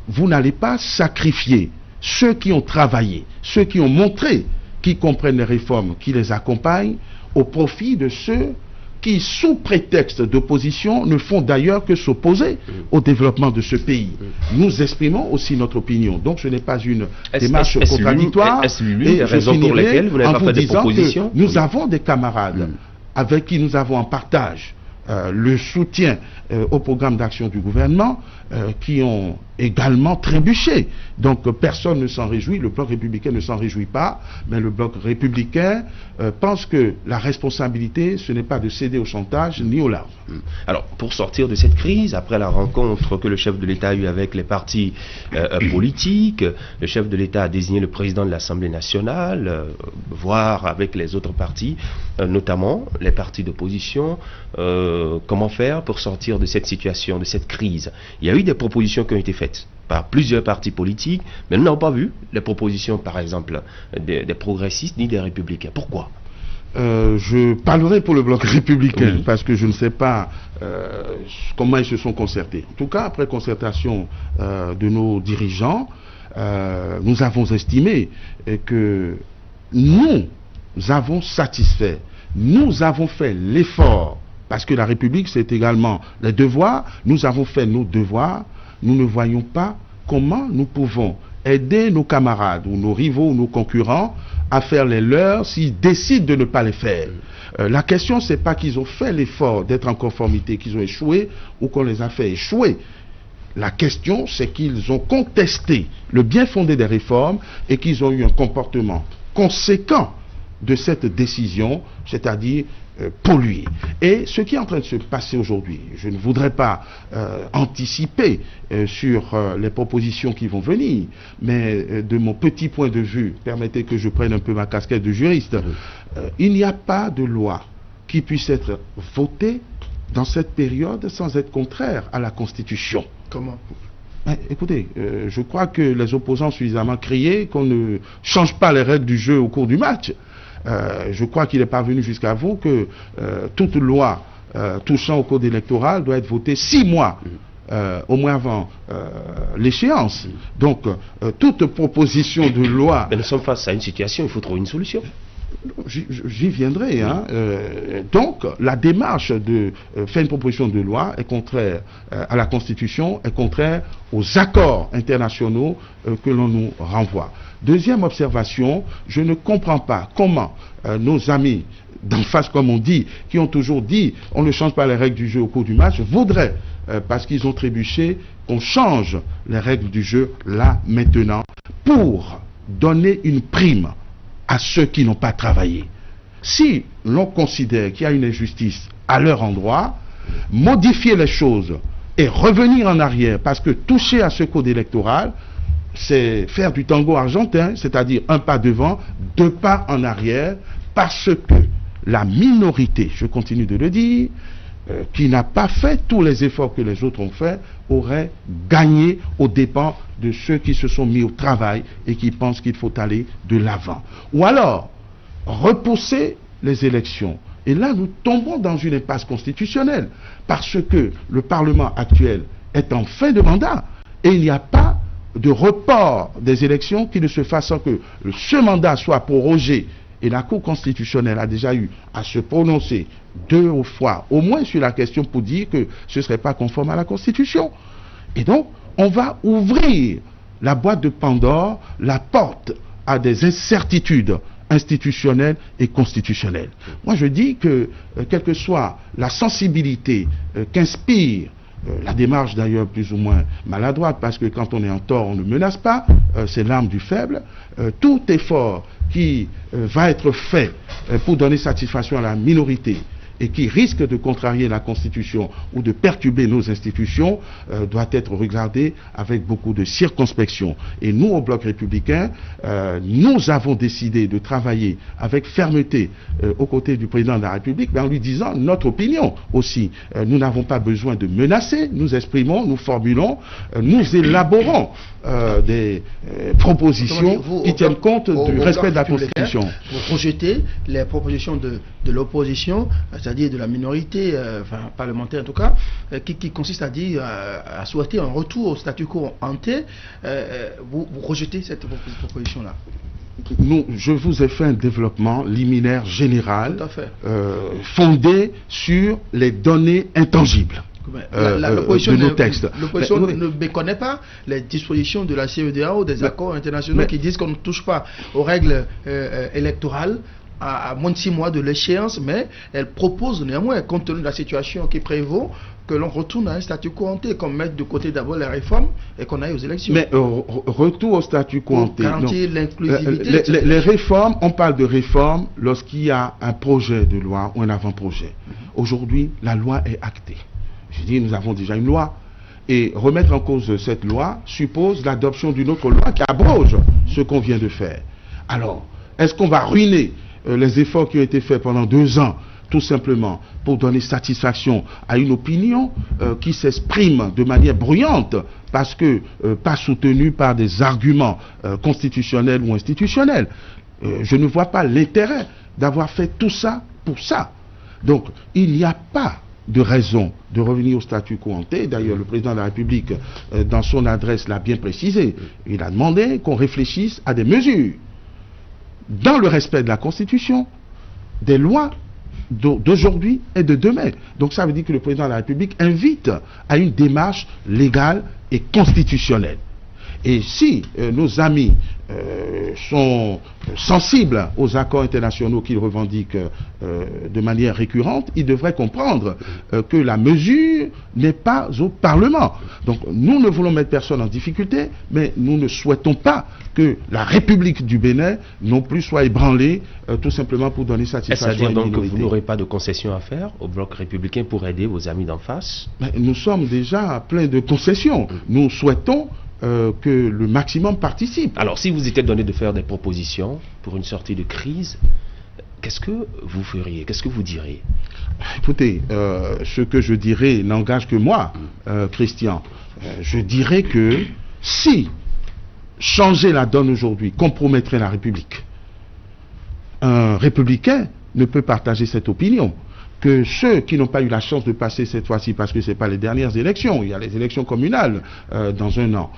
vous n'allez pas sacrifier ceux qui ont travaillé, ceux qui ont montré qu'ils comprennent les réformes, qui les accompagnent, au profit de ceux qui, sous prétexte d'opposition, ne font d'ailleurs que s'opposer au développement de ce pays. Nous exprimons aussi notre opinion. Donc ce n'est pas une démarche contradictoire. Est-ce l'une des raisons pour lesquelles vous n'avez pas fait de proposition ? Nous avons des camarades avec qui nous avons en partage le soutien au programme d'action du gouvernement qui ont également trébuché. Donc personne ne s'en réjouit, le Bloc républicain ne s'en réjouit pas, mais le Bloc républicain pense que la responsabilité, ce n'est pas de céder au chantage ni aux larmes. Alors, pour sortir de cette crise, après la rencontre que le chef de l'État a eue avec les partis politiques, le chef de l'État a désigné le président de l'Assemblée nationale, voire avec les autres partis, notamment les partis d'opposition, comment faire pour sortir de cette situation, de cette crise. Il y a eu des propositions qui ont été faites par plusieurs partis politiques, mais nous n'avons pas vu les propositions, par exemple, des progressistes ni des républicains. Pourquoi ? Je parlerai pour le Bloc républicain, parce que je ne sais pas comment ils se sont concertés. En tout cas, après concertation de nos dirigeants, nous avons estimé que nous avons satisfait, nous avons fait l'effort, parce que la République, c'est également les devoirs, nous avons fait nos devoirs, nous ne voyons pas comment nous pouvons aider nos camarades, ou nos rivaux, ou nos concurrents, à faire les leurs s'ils décident de ne pas les faire. La question, c'est pas qu'ils ont fait l'effort d'être en conformité, qu'ils ont échoué, ou qu'on les a fait échouer. La question, c'est qu'ils ont contesté le bien fondé des réformes et qu'ils ont eu un comportement conséquent de cette décision, c'est-à-dire polluer. Et ce qui est en train de se passer aujourd'hui, je ne voudrais pas anticiper sur les propositions qui vont venir, mais de mon petit point de vue, permettez que je prenne un peu ma casquette de juriste, il n'y a pas de loi qui puisse être votée dans cette période sans être contraire à la Constitution. Comment ? Écoutez, je crois que les opposants ont suffisamment crié qu'on ne change pas les règles du jeu au cours du match. Je crois qu'il est parvenu jusqu'à vous que toute loi touchant au code électoral doit être votée 6 mois au moins avant l'échéance. Donc, toute proposition de loi... Mais nous sommes face à une situation, il faut trouver une solution. J'y viendrai. Hein. Donc, la démarche de faire une proposition de loi est contraire à la Constitution, est contraire aux accords internationaux que l'on nous renvoie. Deuxième observation, je ne comprends pas comment nos amis d'en face, comme on dit, qui ont toujours dit on ne change pas les règles du jeu au cours du match, voudraient, parce qu'ils ont trébuché, qu'on change les règles du jeu là, maintenant, pour donner une prime à ceux qui n'ont pas travaillé. Si l'on considère qu'il y a une injustice à leur endroit, modifier les choses et revenir en arrière, parce que toucher à ce code électoral, c'est faire du tango argentin, c'est-à-dire un pas devant, deux pas en arrière, parce que la minorité, je continue de le dire, qui n'a pas fait tous les efforts que les autres ont fait, aurait gagné aux dépens de ceux qui se sont mis au travail et qui pensent qu'il faut aller de l'avant. Ou alors, repousser les élections. Et là, nous tombons dans une impasse constitutionnelle, parce que le Parlement actuel est en fin de mandat, et il n'y a pas de report des élections qui ne se fasse sans que ce mandat soit prorogé. Et la Cour constitutionnelle a déjà eu à se prononcer 2 fois, au moins sur la question, pour dire que ce ne serait pas conforme à la Constitution. Et donc, on va ouvrir la boîte de Pandore, la porte à des incertitudes institutionnelles et constitutionnelles. Moi, je dis que, quelle que soit la sensibilité qu'inspire la démarche d'ailleurs plus ou moins maladroite, parce que quand on est en tort, on ne menace pas, c'est l'arme du faible. Tout effort qui va être fait pour donner satisfaction à la minorité et qui risque de contrarier la Constitution ou de perturber nos institutions doit être regardé avec beaucoup de circonspection. Et nous, au Bloc républicain, nous avons décidé de travailler avec fermeté aux côtés du président de la République, mais en lui disant notre opinion aussi. Nous n'avons pas besoin de menacer, nous exprimons, nous formulons, nous élaborons des propositions qui tiennent compte du respect de la Constitution. Vous rejetez les propositions de l'opposition, c'est-à-dire de la minorité parlementaire en tout cas, qui consiste à dire, à souhaiter un retour au statu quo ante. Vous rejetez cette proposition-là? Je vous ai fait un développement liminaire général fondé sur les données intangibles. L'opposition de nos textes. L'opposition ne méconnaît pas les dispositions de la CEDEAO, des accords internationaux qui disent qu'on ne touche pas aux règles électorales à moins de 6 mois de l'échéance, mais elle propose néanmoins, compte tenu de la situation qui prévaut, que l'on retourne à un statu quo ante, qu'on mette de côté d'abord les réformes et qu'on aille aux élections. Mais retour au statu quo ante. Garantir l'inclusivité. Les réformes, on parle de réformes lorsqu'il y a un projet de loi ou un avant-projet. Aujourd'hui, la loi est actée. Je dis, nous avons déjà une loi. Et remettre en cause cette loi suppose l'adoption d'une autre loi qui abroge ce qu'on vient de faire. Alors, est-ce qu'on va ruiner les efforts qui ont été faits pendant 2 ans, tout simplement pour donner satisfaction à une opinion qui s'exprime de manière bruyante parce que pas soutenue par des arguments constitutionnels ou institutionnels? Je ne vois pas l'intérêt d'avoir fait tout ça pour ça. Donc, il n'y a pas de raison de revenir au statu quo ante. D'ailleurs, le président de la République, dans son adresse, l'a bien précisé. Il a demandé qu'on réfléchisse à des mesures dans le respect de la Constitution, des lois d'aujourd'hui et de demain. Donc ça veut dire que le président de la République invite à une démarche légale et constitutionnelle. Et si nos amis sont sensibles aux accords internationaux qu'ils revendiquent de manière récurrente, ils devraient comprendre que la mesure n'est pas au Parlement. Donc nous ne voulons mettre personne en difficulté, mais nous ne souhaitons pas que la République du Bénin non plus soit ébranlée tout simplement pour donner satisfaction à une minorité. C'est-à-dire donc que vous n'aurez pas de concessions à faire au Bloc républicain pour aider vos amis d'en face? Mais nous sommes déjà pleins de concessions. Nous souhaitons que le maximum participe. Alors, si vous étiez donné de faire des propositions pour une sortie de crise, qu'est-ce que vous feriez? Qu'est-ce que vous diriez? Écoutez, ce que je dirais n'engage que moi, Christian. Je dirais que si changer la donne aujourd'hui compromettrait la République, un républicain ne peut partager cette opinion. Que ceux qui n'ont pas eu la chance de passer cette fois-ci, parce que ce n'est pas les dernières élections, il y a les élections communales dans 1 an,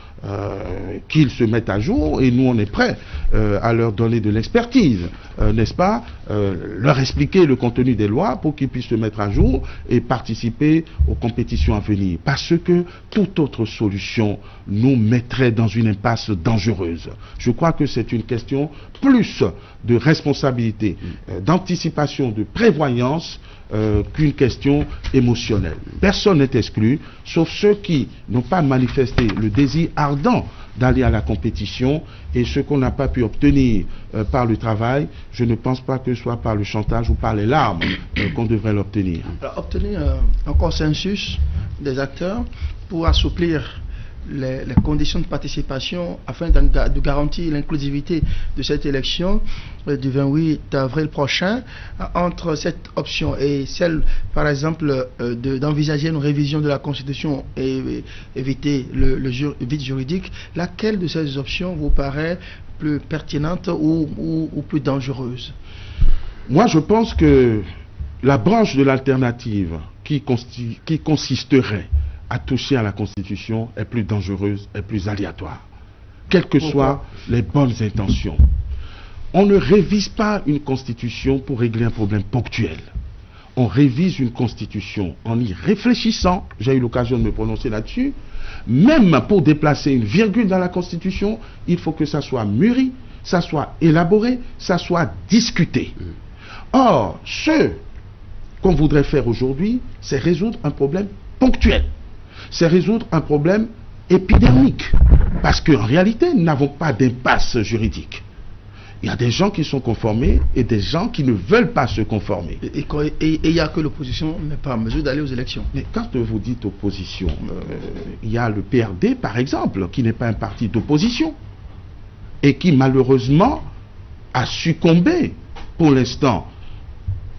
qu'ils se mettent à jour, et nous on est prêts à leur donner de l'expertise, n'est-ce pas, leur expliquer le contenu des lois pour qu'ils puissent se mettre à jour et participer aux compétitions à venir. Parce que toute autre solution nous mettrait dans une impasse dangereuse. Je crois que c'est une question plus de responsabilité, d'anticipation, de prévoyance, qu'une question émotionnelle. Personne n'est exclu, sauf ceux qui n'ont pas manifesté le désir ardent d'aller à la compétition, et ce qu'on n'a pas pu obtenir par le travail, je ne pense pas que ce soit par le chantage ou par les larmes qu'on devrait l'obtenir. Obtenir un consensus des acteurs pour assouplir les conditions de participation afin de garantir l'inclusivité de cette élection du 28 avril prochain, entre cette option et celle, par exemple, d'envisager une révision de la Constitution et éviter le vide juridique, laquelle de ces options vous paraît plus pertinente ou plus dangereuse? Moi, je pense que la branche de l'alternative qui consisterait à toucher à la Constitution est plus dangereuse et plus aléatoire, quelles que soient les bonnes intentions. On ne révise pas une Constitution pour régler un problème ponctuel. On révise une Constitution en y réfléchissant, j'ai eu l'occasion de me prononcer là-dessus, même pour déplacer une virgule dans la Constitution, il faut que ça soit mûri, ça soit élaboré, ça soit discuté. Or, ce qu'on voudrait faire aujourd'hui, c'est résoudre un problème ponctuel. C'est résoudre un problème épidermique. Parce qu'en réalité, nous n'avons pas d'impasse juridique. Il y a des gens qui sont conformés et des gens qui ne veulent pas se conformer. Et il n'y a que l'opposition n'est pas en mesure d'aller aux élections. Mais quand vous dites opposition, il y a le PRD, par exemple, qui n'est pas un parti d'opposition et qui, malheureusement, a succombé, pour l'instant,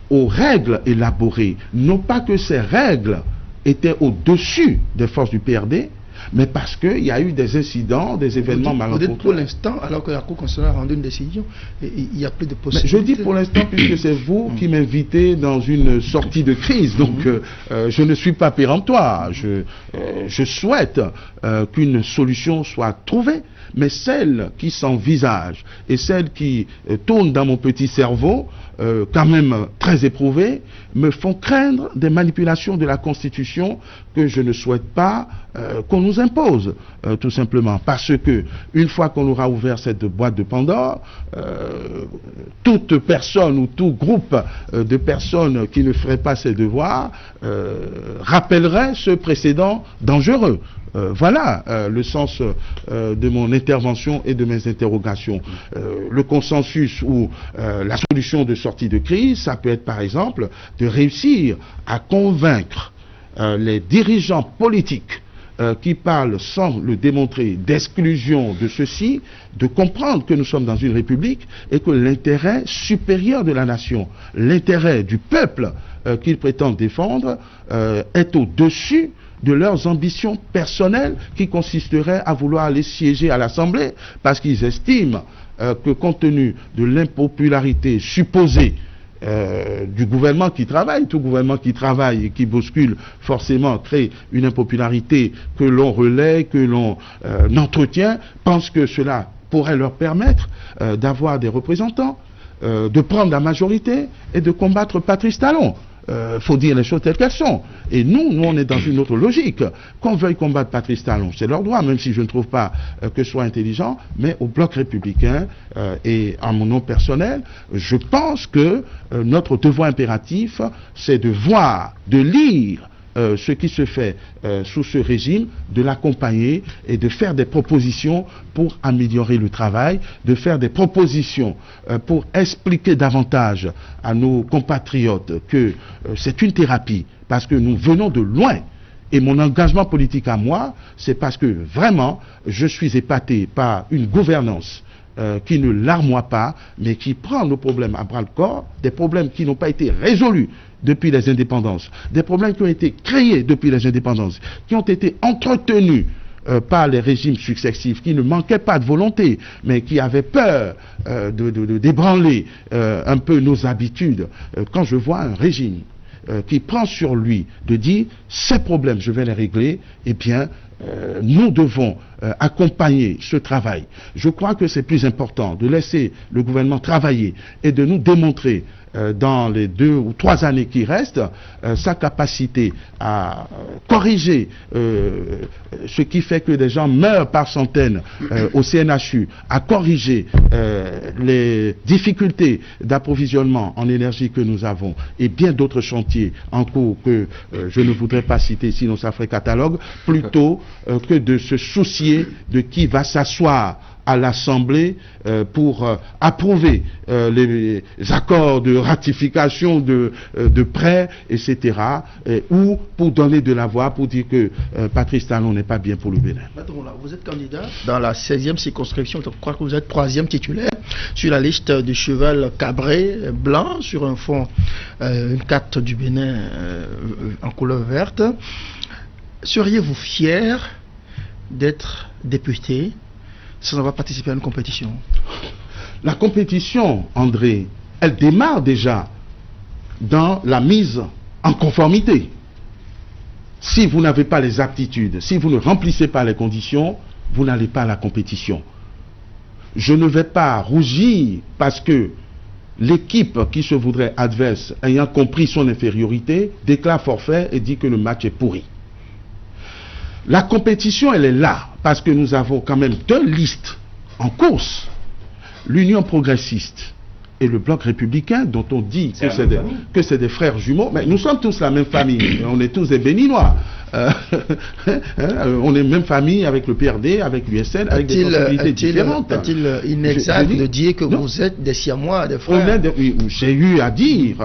aux règles élaborées. Non pas que ces règles étaient au-dessus des forces du PRD, mais parce qu'il y a eu des incidents, des événements malencontreux. Vous dites pour l'instant, alors que la Cour constitutionnelle a rendu une décision, il n'y a plus de possibilité. Je dis pour l'instant, puisque c'est vous qui m'invitez dans une sortie de crise, donc je ne suis pas péremptoire. Je souhaite qu'une solution soit trouvée, mais celle qui s'envisage et celle qui tourne dans mon petit cerveau, quand même très éprouvée, me font craindre des manipulations de la Constitution que je ne souhaite pas qu'on nous impose, tout simplement. Parce que, une fois qu'on aura ouvert cette boîte de Pandore, toute personne ou tout groupe de personnes qui ne feraient pas ses devoirs rappellerait ce précédent dangereux. Voilà le sens de mon intervention et de mes interrogations. Le consensus ou la solution de sortie de crise, ça peut être par exemple de réussir à convaincre les dirigeants politiques qui parlent sans le démontrer d'exclusion de ceux-ci, de comprendre que nous sommes dans une république et que l'intérêt supérieur de la nation, l'intérêt du peuple qu'ils prétendent défendre est au-dessus de leurs ambitions personnelles qui consisteraient à vouloir aller siéger à l'Assemblée parce qu'ils estiment que compte tenu de l'impopularité supposée du gouvernement qui travaille, tout gouvernement qui travaille et qui bouscule forcément crée une impopularité que l'on relaie, que l'on entretient, pense que cela pourrait leur permettre d'avoir des représentants, de prendre la majorité et de combattre Patrice Talon. Faut dire les choses telles qu'elles sont. Et nous, on est dans une autre logique. Qu'on veuille combattre Patrice Talon, c'est leur droit, même si je ne trouve pas que ce soit intelligent, mais au bloc républicain et en mon nom personnel, je pense que notre devoir impératif, c'est de voir, de lire ce qui se fait sous ce régime, de l'accompagner et de faire des propositions pour améliorer le travail, de faire des propositions pour expliquer davantage à nos compatriotes que c'est une thérapie, parce que nous venons de loin. Et mon engagement politique à moi, c'est parce que vraiment, je suis épaté par une gouvernance qui ne larmoie pas, mais qui prend nos problèmes à bras-le-corps, des problèmes qui n'ont pas été résolus depuis les indépendances, des problèmes qui ont été créés depuis les indépendances, qui ont été entretenus par les régimes successifs, qui ne manquaient pas de volonté, mais qui avaient peur de d'ébranler un peu nos habitudes. Quand je vois un régime qui prend sur lui de dire ces problèmes, je vais les régler, eh bien, nous devons accompagner ce travail. Je crois que c'est plus important de laisser le gouvernement travailler et de nous démontrer dans les 2 ou 3 années qui restent, sa capacité à corriger ce qui fait que des gens meurent par centaines au CNHU, à corriger les difficultés d'approvisionnement en énergie que nous avons et bien d'autres chantiers en cours que je ne voudrais pas citer, sinon ça ferait catalogue, plutôt que de se soucier de qui va s'asseoir à l'Assemblée pour approuver les accords de ratification de prêts, etc. Ou pour donner de la voix pour dire que Patrice Talon n'est pas bien pour le Bénin. Vous êtes candidat dans la 16e circonscription, je crois que vous êtes 3e titulaire sur la liste du cheval cabré blanc sur un fond, une carte du Bénin en couleur verte. Seriez-vous fier d'être député sans avoir participé à une compétition? La compétition, André, elle démarre déjà dans la mise en conformité. Si vous n'avez pas les aptitudes, si vous ne remplissez pas les conditions, vous n'allez pas à la compétition. Je ne vais pas rougir parce que l'équipe qui se voudrait adverse, ayant compris son infériorité, déclare forfait et dit que le match est pourri. La compétition, elle est là, parce que nous avons quand même 2 listes en course. L'Union progressiste et le Bloc républicain, dont on dit que c'est des frères jumeaux. Mais nous sommes tous la même famille, on est tous des Béninois. On est même famille avec le PRD, avec l'USN, avec des sensibilités différentes. Est-il inexact de dire que vous êtes des Siamois, des frères? J'ai eu à dire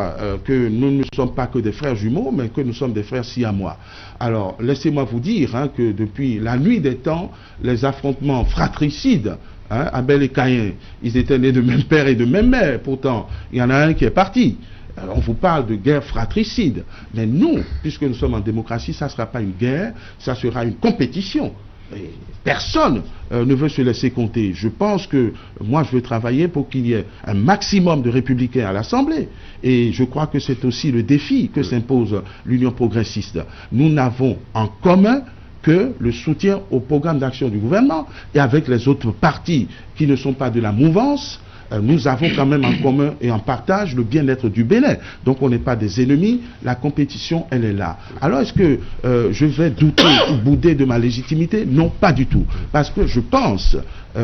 que nous ne sommes pas que des frères jumeaux, mais que nous sommes des frères siamois. Alors, laissez-moi vous dire que depuis la nuit des temps, les affrontements fratricides, Abel et Caïn, ils étaient nés de même père et de même mère. Pourtant, il y en a un qui est parti. Alors, on vous parle de guerre fratricide. Mais nous, puisque nous sommes en démocratie, ça ne sera pas une guerre, ça sera une compétition. Et personne ne veut se laisser compter. Je pense que moi, je veux travailler pour qu'il y ait un maximum de républicains à l'Assemblée. Et je crois que c'est aussi le défi que s'impose l'Union progressiste. Nous n'avons en commun que le soutien au programme d'action du gouvernement. Et avec les autres partis qui ne sont pas de la mouvance, nous avons quand même en commun et en partage le bien-être du Bénin. Donc on n'est pas des ennemis, la compétition, elle est là. Alors est-ce que je vais douter ou bouder de ma légitimité? Non, pas du tout. Parce que je pense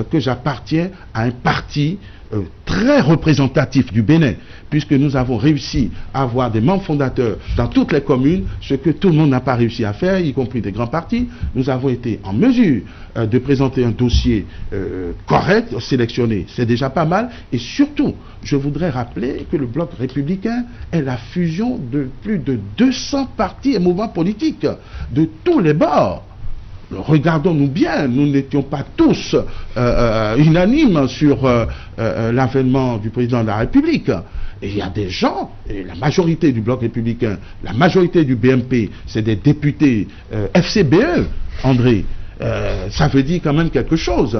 que j'appartiens à un parti très représentatif du Bénin, puisque nous avons réussi à avoir des membres fondateurs dans toutes les communes, ce que tout le monde n'a pas réussi à faire, y compris des grands partis. Nous avons été en mesure de présenter un dossier correct, sélectionné, c'est déjà pas mal. Et surtout, je voudrais rappeler que le Bloc républicain est la fusion de plus de 200 partis et mouvements politiques de tous les bords. Regardons-nous bien, nous n'étions pas tous unanimes sur l'avènement du président de la République. Et il y a des gens, et la majorité du Bloc républicain, la majorité du BMP, c'est des députés FCBE, André. Ça veut dire quand même quelque chose,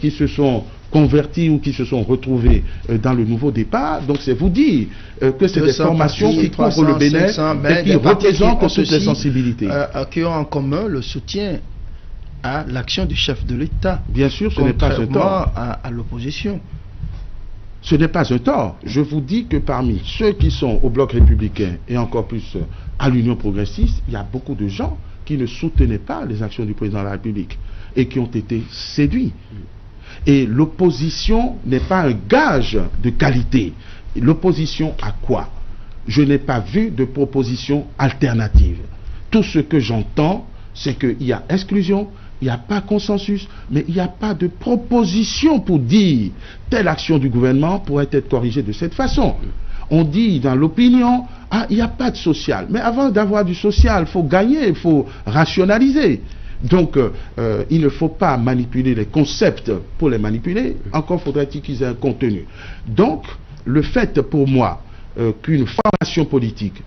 qui se sont convertis ou qui se sont retrouvés dans le nouveau départ. Donc c'est vous dire que c'est des formations qui couvrent le Bénin et qui représentent toutes les sensibilités. Qui ont en commun le soutien à l'action du chef de l'État. Bien sûr, ce n'est pas un tort. À l'opposition. Ce n'est pas un tort. Je vous dis que parmi ceux qui sont au Bloc républicain et encore plus à l'Union progressiste, il y a beaucoup de gens qui ne soutenaient pas les actions du président de la République et qui ont été séduits. Et l'opposition n'est pas un gage de qualité. L'opposition à quoi? Je n'ai pas vu de proposition alternative. Tout ce que j'entends, c'est qu'il y a exclusion, il n'y a pas consensus, mais il n'y a pas de proposition pour dire telle action du gouvernement pourrait être corrigée de cette façon. On dit dans l'opinion, il n'y a pas de social. Mais avant d'avoir du social, il faut gagner, il faut rationaliser. Donc, il ne faut pas manipuler les concepts pour les manipuler. Encore faudrait-il qu'ils aient un contenu. Donc, le fait pour moi qu'une formation politique,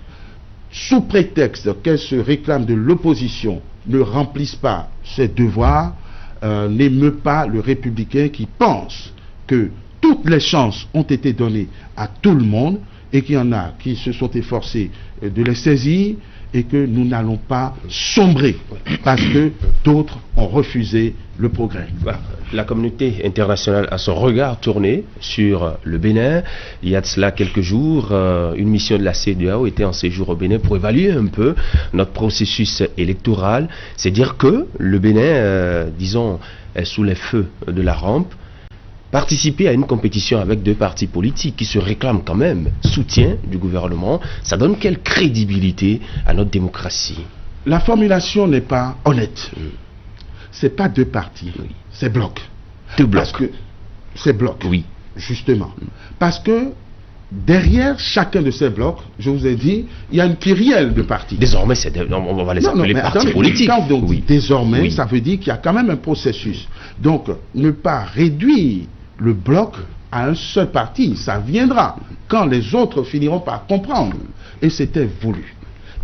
sous prétexte qu'elle se réclame de l'opposition, ne remplisse pas ses devoirs, n'émeut pas le républicain qui pense que toutes les chances ont été données à tout le monde et qu'il y en a qui se sont efforcés de les saisir et que nous n'allons pas sombrer parce que d'autres ont refusé le progrès. Voilà. La communauté internationale a son regard tourné sur le Bénin. Il y a de cela quelques jours, une mission de la CEDEAO était en séjour au Bénin pour évaluer un peu notre processus électoral. C'est dire que le Bénin, disons, est sous les feux de la rampe. Participer à une compétition avec deux partis politiques qui se réclament quand même soutien du gouvernement, ça donne quelle crédibilité à notre démocratie? La formulation n'est pas honnête. C'est pas deux partis, c'est bloc. Deux blocs. Parce que c'est bloc. Oui. Justement. Parce que derrière chacun de ces blocs, je vous ai dit, il y a une kyrielle de partis. Désormais, on va les appeler partis politiques. Quand on dit désormais, ça veut dire qu'il y a quand même un processus. Donc, ne pas réduire le bloc à un seul parti, ça viendra quand les autres finiront par comprendre. Et c'était voulu.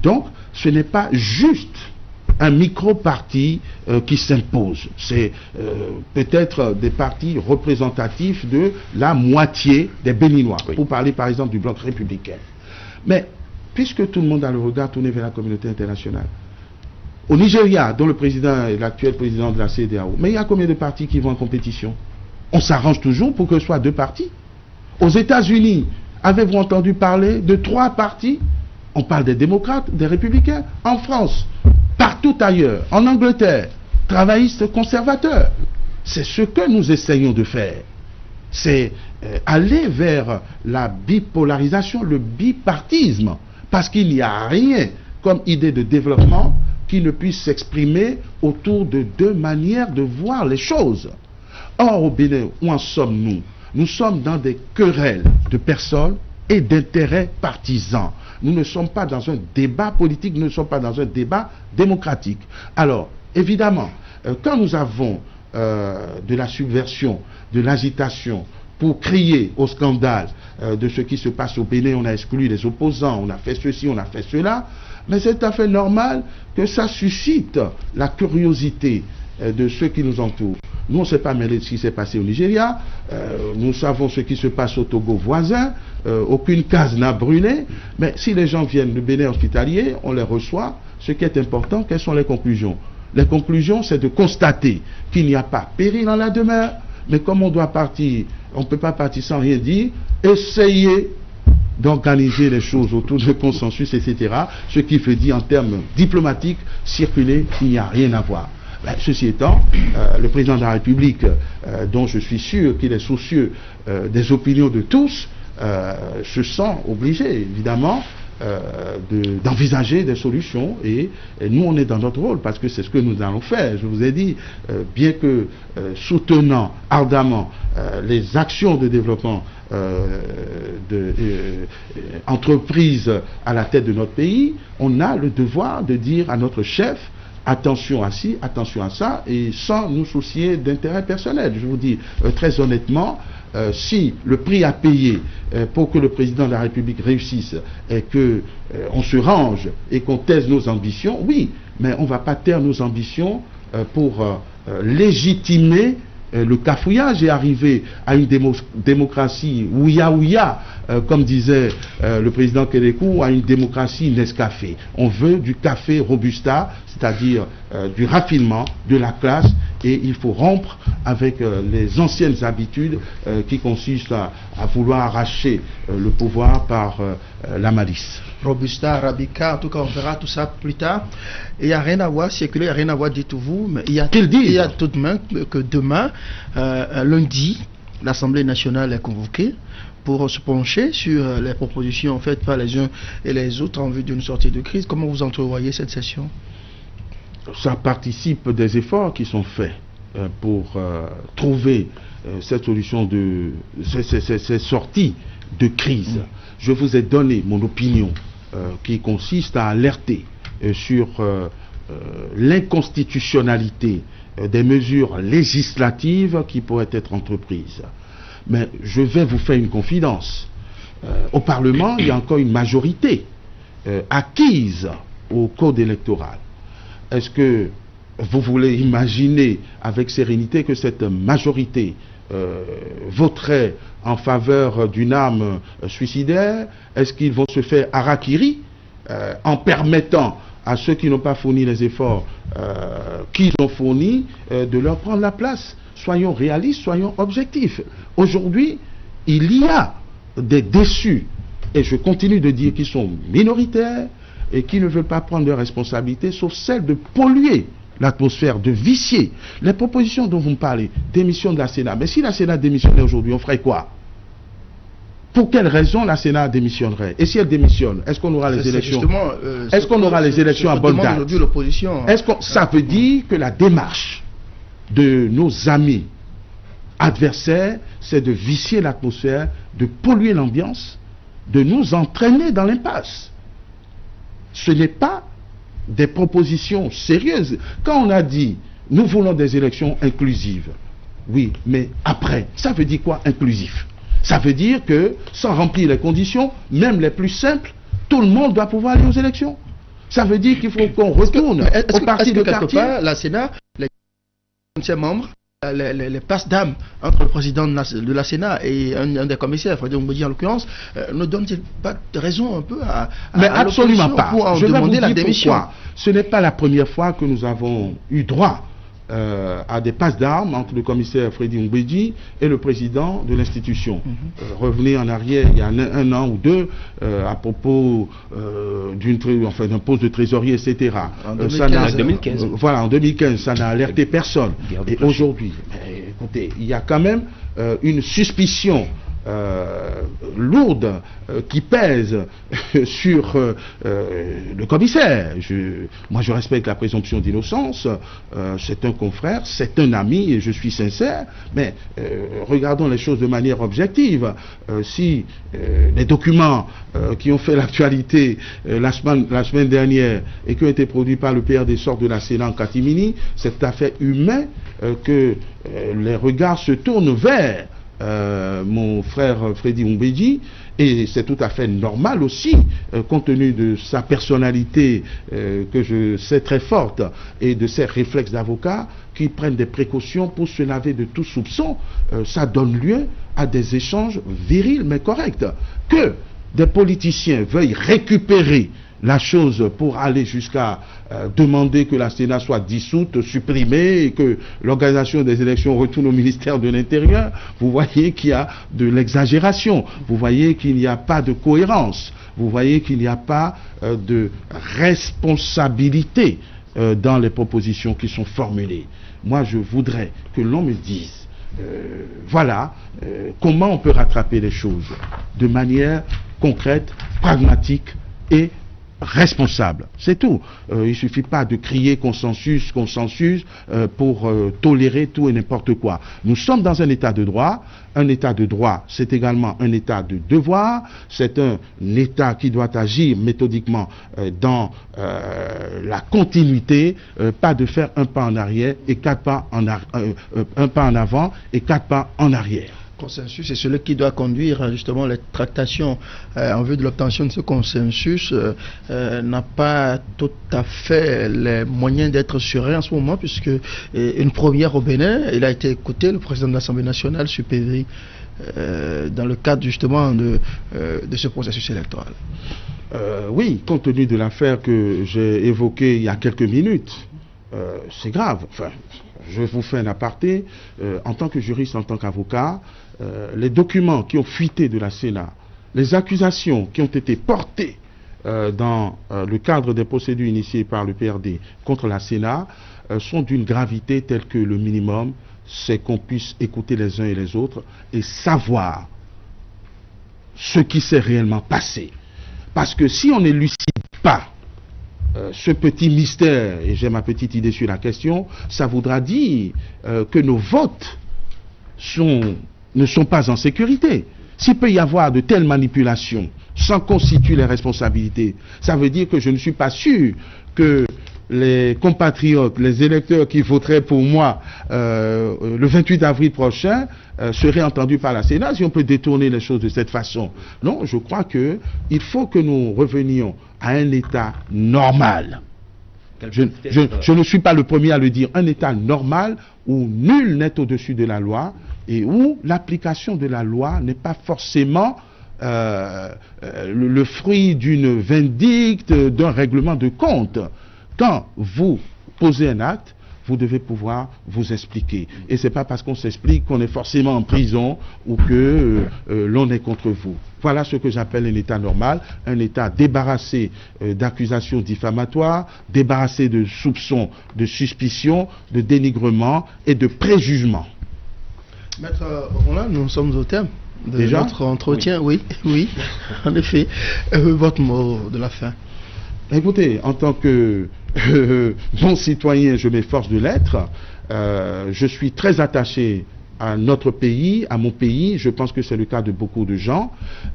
Donc, ce n'est pas juste un micro-parti qui s'impose. C'est peut-être des partis représentatifs de la moitié des Béninois, pour parler par exemple du bloc républicain. Mais, puisque tout le monde a le regard tourné vers la communauté internationale, au Nigeria, dont le président est l'actuel président de la CEDEAO, mais il y a combien de partis qui vont en compétition? On s'arrange toujours pour que ce soit deux partis. Aux États-Unis, avez-vous entendu parler de 3 partis? On parle des démocrates, des républicains. En France, partout ailleurs, en Angleterre, travaillistes conservateurs. C'est ce que nous essayons de faire. C'est aller vers la bipolarisation, le bipartisme. Parce qu'il n'y a rien comme idée de développement qui ne puisse s'exprimer autour de deux manières de voir les choses. Or, au Bénin, où en sommes-nous? Nous sommes dans des querelles de personnes et d'intérêts partisans. Nous ne sommes pas dans un débat politique, nous ne sommes pas dans un débat démocratique. Alors, évidemment, quand nous avons de la subversion, de l'agitation, pour crier au scandale de ce qui se passe au Bénin, on a exclu les opposants, on a fait ceci, on a fait cela, mais c'est tout à fait normal que ça suscite la curiosité de ceux qui nous entourent. Nous, on ne s'est pas mêlé de ce qui s'est passé au Nigeria, nous savons ce qui se passe au Togo voisin, aucune case n'a brûlé, mais si les gens viennent du Bénin hospitalier, on les reçoit. Ce qui est important, quelles sont les conclusions? Les conclusions, c'est de constater qu'il n'y a pas péril dans la demeure, mais comme on doit partir, on ne peut pas partir sans rien dire, essayer d'organiser les choses autour de consensus, etc. Ce qui veut dire en termes diplomatiques, circuler, il n'y a rien à voir. Ceci étant, le président de la République, dont je suis sûr qu'il est soucieux des opinions de tous, se sent obligé, évidemment, d'envisager des solutions et nous, on est dans notre rôle parce que c'est ce que nous allons faire. Je vous ai dit, bien que soutenant ardemment les actions de développement entreprises à la tête de notre pays, on a le devoir de dire à notre chef: attention à ci, attention à ça, et sans nous soucier d'intérêts personnels. Je vous dis très honnêtement, si le prix à payer pour que le président de la République réussisse est qu'on se range et qu'on taise nos ambitions, oui, mais on ne va pas taire nos ambitions pour légitimer le cafouillage et arriver à une démocratie ouïa, comme disait le président Kérékou, à une démocratie Nescafé. On veut du café Robusta, c'est-à-dire du raffinement, de la classe, et il faut rompre avec les anciennes habitudes qui consistent à vouloir arracher le pouvoir par la malice. Robusta, Arabica, en tout cas on verra tout ça plus tard. Il n'y a rien à voir, circuler, il n'y a rien à voir, dites-vous, mais il y a tout de même que demain, lundi, l'Assemblée nationale est convoquée pour se pencher sur les propositions faites par les uns et les autres en vue d'une sortie de crise. Comment vous entrevoyez cette session? Ça participe des efforts qui sont faits pour trouver cette solution cette sortie de crise. Je vous ai donné mon opinion qui consiste à alerter sur l'inconstitutionnalité des mesures législatives qui pourraient être entreprises. Mais je vais vous faire une confidence. Au Parlement, il y a encore une majorité acquise au code électoral. Est-ce que vous voulez imaginer avec sérénité que cette majorité voterait en faveur d'une arme suicidaire? Est-ce qu'ils vont se faire harakiri en permettant à ceux qui n'ont pas fourni les efforts qu'ils ont fournis, de leur prendre la place. Soyons réalistes, soyons objectifs. Aujourd'hui, il y a des déçus, et je continue de dire qu'ils sont minoritaires et qui ne veulent pas prendre de responsabilités, sauf celle de polluer l'atmosphère, de vicier. Les propositions dont vous me parlez, démission de la Sénat. Mais si la Sénat démissionnait aujourd'hui, on ferait quoi? Pour quelle raison la Sénat démissionnerait? Et si elle démissionne, est-ce qu'on aura les élections? Est-ce qu'on aura les élections à bonne date? Ça veut dire que la démarche de nos amis adversaires, c'est de vicier l'atmosphère, de polluer l'ambiance, de nous entraîner dans l'impasse. Ce n'est pas des propositions sérieuses. Quand on a dit nous voulons des élections inclusives, oui, mais après, ça veut dire quoi inclusif? Ça veut dire que sans remplir les conditions, même les plus simples, tout le monde doit pouvoir aller aux élections. Ça veut dire qu'il faut qu'on retourne au parti de quartier. La Sénat, les anciens membres, les passes d'âme entre le président de la Sénat et un des commissaires, Frédéric Oumbédi en l'occurrence, ne donne-t-il pas de raison un peu à mais absolument pas. Pour en demander la démission? Pourquoi. Ce n'est pas la première fois que nous avons eu droit à des passes d'armes entre le commissaire Frédéric Oumbédi et le président de l'institution. Revenez en arrière il y a un an ou deux à propos d'un poste de trésorier, etc. En 2015. Voilà, en 2015, ça n'a alerté personne. Et aujourd'hui, écoutez, il y a quand même une suspicion lourde qui pèse sur le commissaire. Moi je respecte la présomption d'innocence, c'est un confrère, c'est un ami et je suis sincère, mais regardons les choses de manière objective. Si les documents qui ont fait l'actualité la semaine dernière et qui ont été produits par le PRD sortent de la Sénat en catimini, c'est tout à fait humain que les regards se tournent vers mon frère Frédéric Oumbédi, et c'est tout à fait normal aussi, compte tenu de sa personnalité que je sais très forte et de ses réflexes d'avocat, qui prennent des précautions pour se laver de tout soupçon. Ça donne lieu à des échanges virils mais corrects. Que des politiciens veuillent récupérer la chose pour aller jusqu'à demander que la Sénat soit dissoute, supprimée, et que l'organisation des élections retourne au ministère de l'Intérieur, vous voyez qu'il y a de l'exagération, vous voyez qu'il n'y a pas de cohérence, vous voyez qu'il n'y a pas de responsabilité dans les propositions qui sont formulées. Moi, je voudrais que l'on me dise comment on peut rattraper les choses de manière concrète, pragmatique et responsable. C'est tout. Il ne suffit pas de crier consensus, consensus pour tolérer tout et n'importe quoi. Nous sommes dans un état de droit. Un état de droit, c'est également un état de devoir. C'est un état qui doit agir méthodiquement dans la continuité, pas de faire un pas en arrière et un pas en avant et 4 pas en arrière. Consensus, c'est celui qui doit conduire justement les tractations en vue de l'obtention de ce consensus, n'a pas tout à fait les moyens d'être serein en ce moment, puisque une première au Bénin, il a été écouté, le président de l'Assemblée nationale, Supéry, dans le cadre justement de ce processus électoral. Oui, compte tenu de l'affaire que j'ai évoquée il y a quelques minutes, c'est grave. Enfin, je vous fais un aparté. En tant que juriste, en tant qu'avocat, les documents qui ont fuité de la Sénat, les accusations qui ont été portées dans le cadre des procédures initiées par le PRD contre la Sénat sont d'une gravité telle que le minimum, c'est qu'on puisse écouter les uns et les autres et savoir ce qui s'est réellement passé. Parce que si on n'élucide pas ce petit mystère, et j'ai ma petite idée sur la question, ça voudra dire que nos votes ne sont pas en sécurité. S'il peut y avoir de telles manipulations sans constituer les responsabilités, ça veut dire que je ne suis pas sûr que les compatriotes, les électeurs qui voteraient pour moi le 28 avril prochain seraient entendus par la Sénat si on peut détourner les choses de cette façon. Non, je crois qu'il faut que nous revenions à un état normal. Je ne suis pas le premier à le dire, un état normal où nul n'est au-dessus de la loi et où l'application de la loi n'est pas forcément le fruit d'une vindicte, d'un règlement de compte. Quand vous posez un acte, vous devez pouvoir vous expliquer. Et c'est pas parce qu'on s'explique qu'on est forcément en prison ou que l'on est contre vous. Voilà ce que j'appelle un État normal, un État débarrassé d'accusations diffamatoires, débarrassé de soupçons, de suspicions, de dénigrement et de préjugements. Maître Roland, nous sommes au terme de Déjà notre entretien. Oui, oui, en effet. Votre mot de la fin. Écoutez, en tant que bon citoyen, je m'efforce de l'être. Je suis très attaché à notre pays, à mon pays. Je pense que c'est le cas de beaucoup de gens.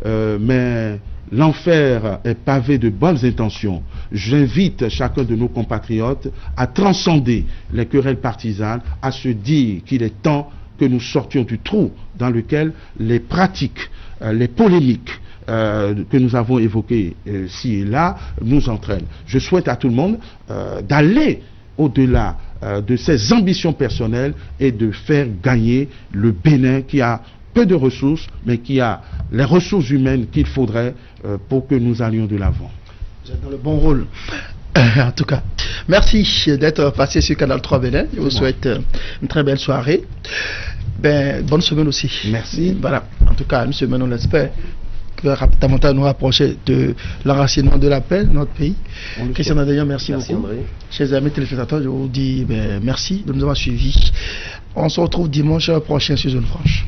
Mais l'enfer est pavé de bonnes intentions. J'invite chacun de nos compatriotes à transcender les querelles partisanes, à se dire qu'il est temps que nous sortions du trou dans lequel les pratiques, les polémiques que nous avons évoquées ci et là nous entraînent. Je souhaite à tout le monde d'aller au-delà de ses ambitions personnelles et de faire gagner le Bénin qui a peu de ressources, mais qui a les ressources humaines qu'il faudrait pour que nous allions de l'avant. Vous êtes dans le bon rôle. En tout cas, merci d'être passé sur Canal 3 Bénin. Je vous souhaite une très belle soirée. Bonne semaine aussi. Merci. Voilà. En tout cas, une semaine, on l'espère, qui va davantage nous rapprocher de l'enracinement de la paix de notre pays. Christian Adélian, merci beaucoup. André. Chers amis téléspectateurs, je vous dis merci de nous avoir suivis. On se retrouve dimanche prochain sur Zone Franche.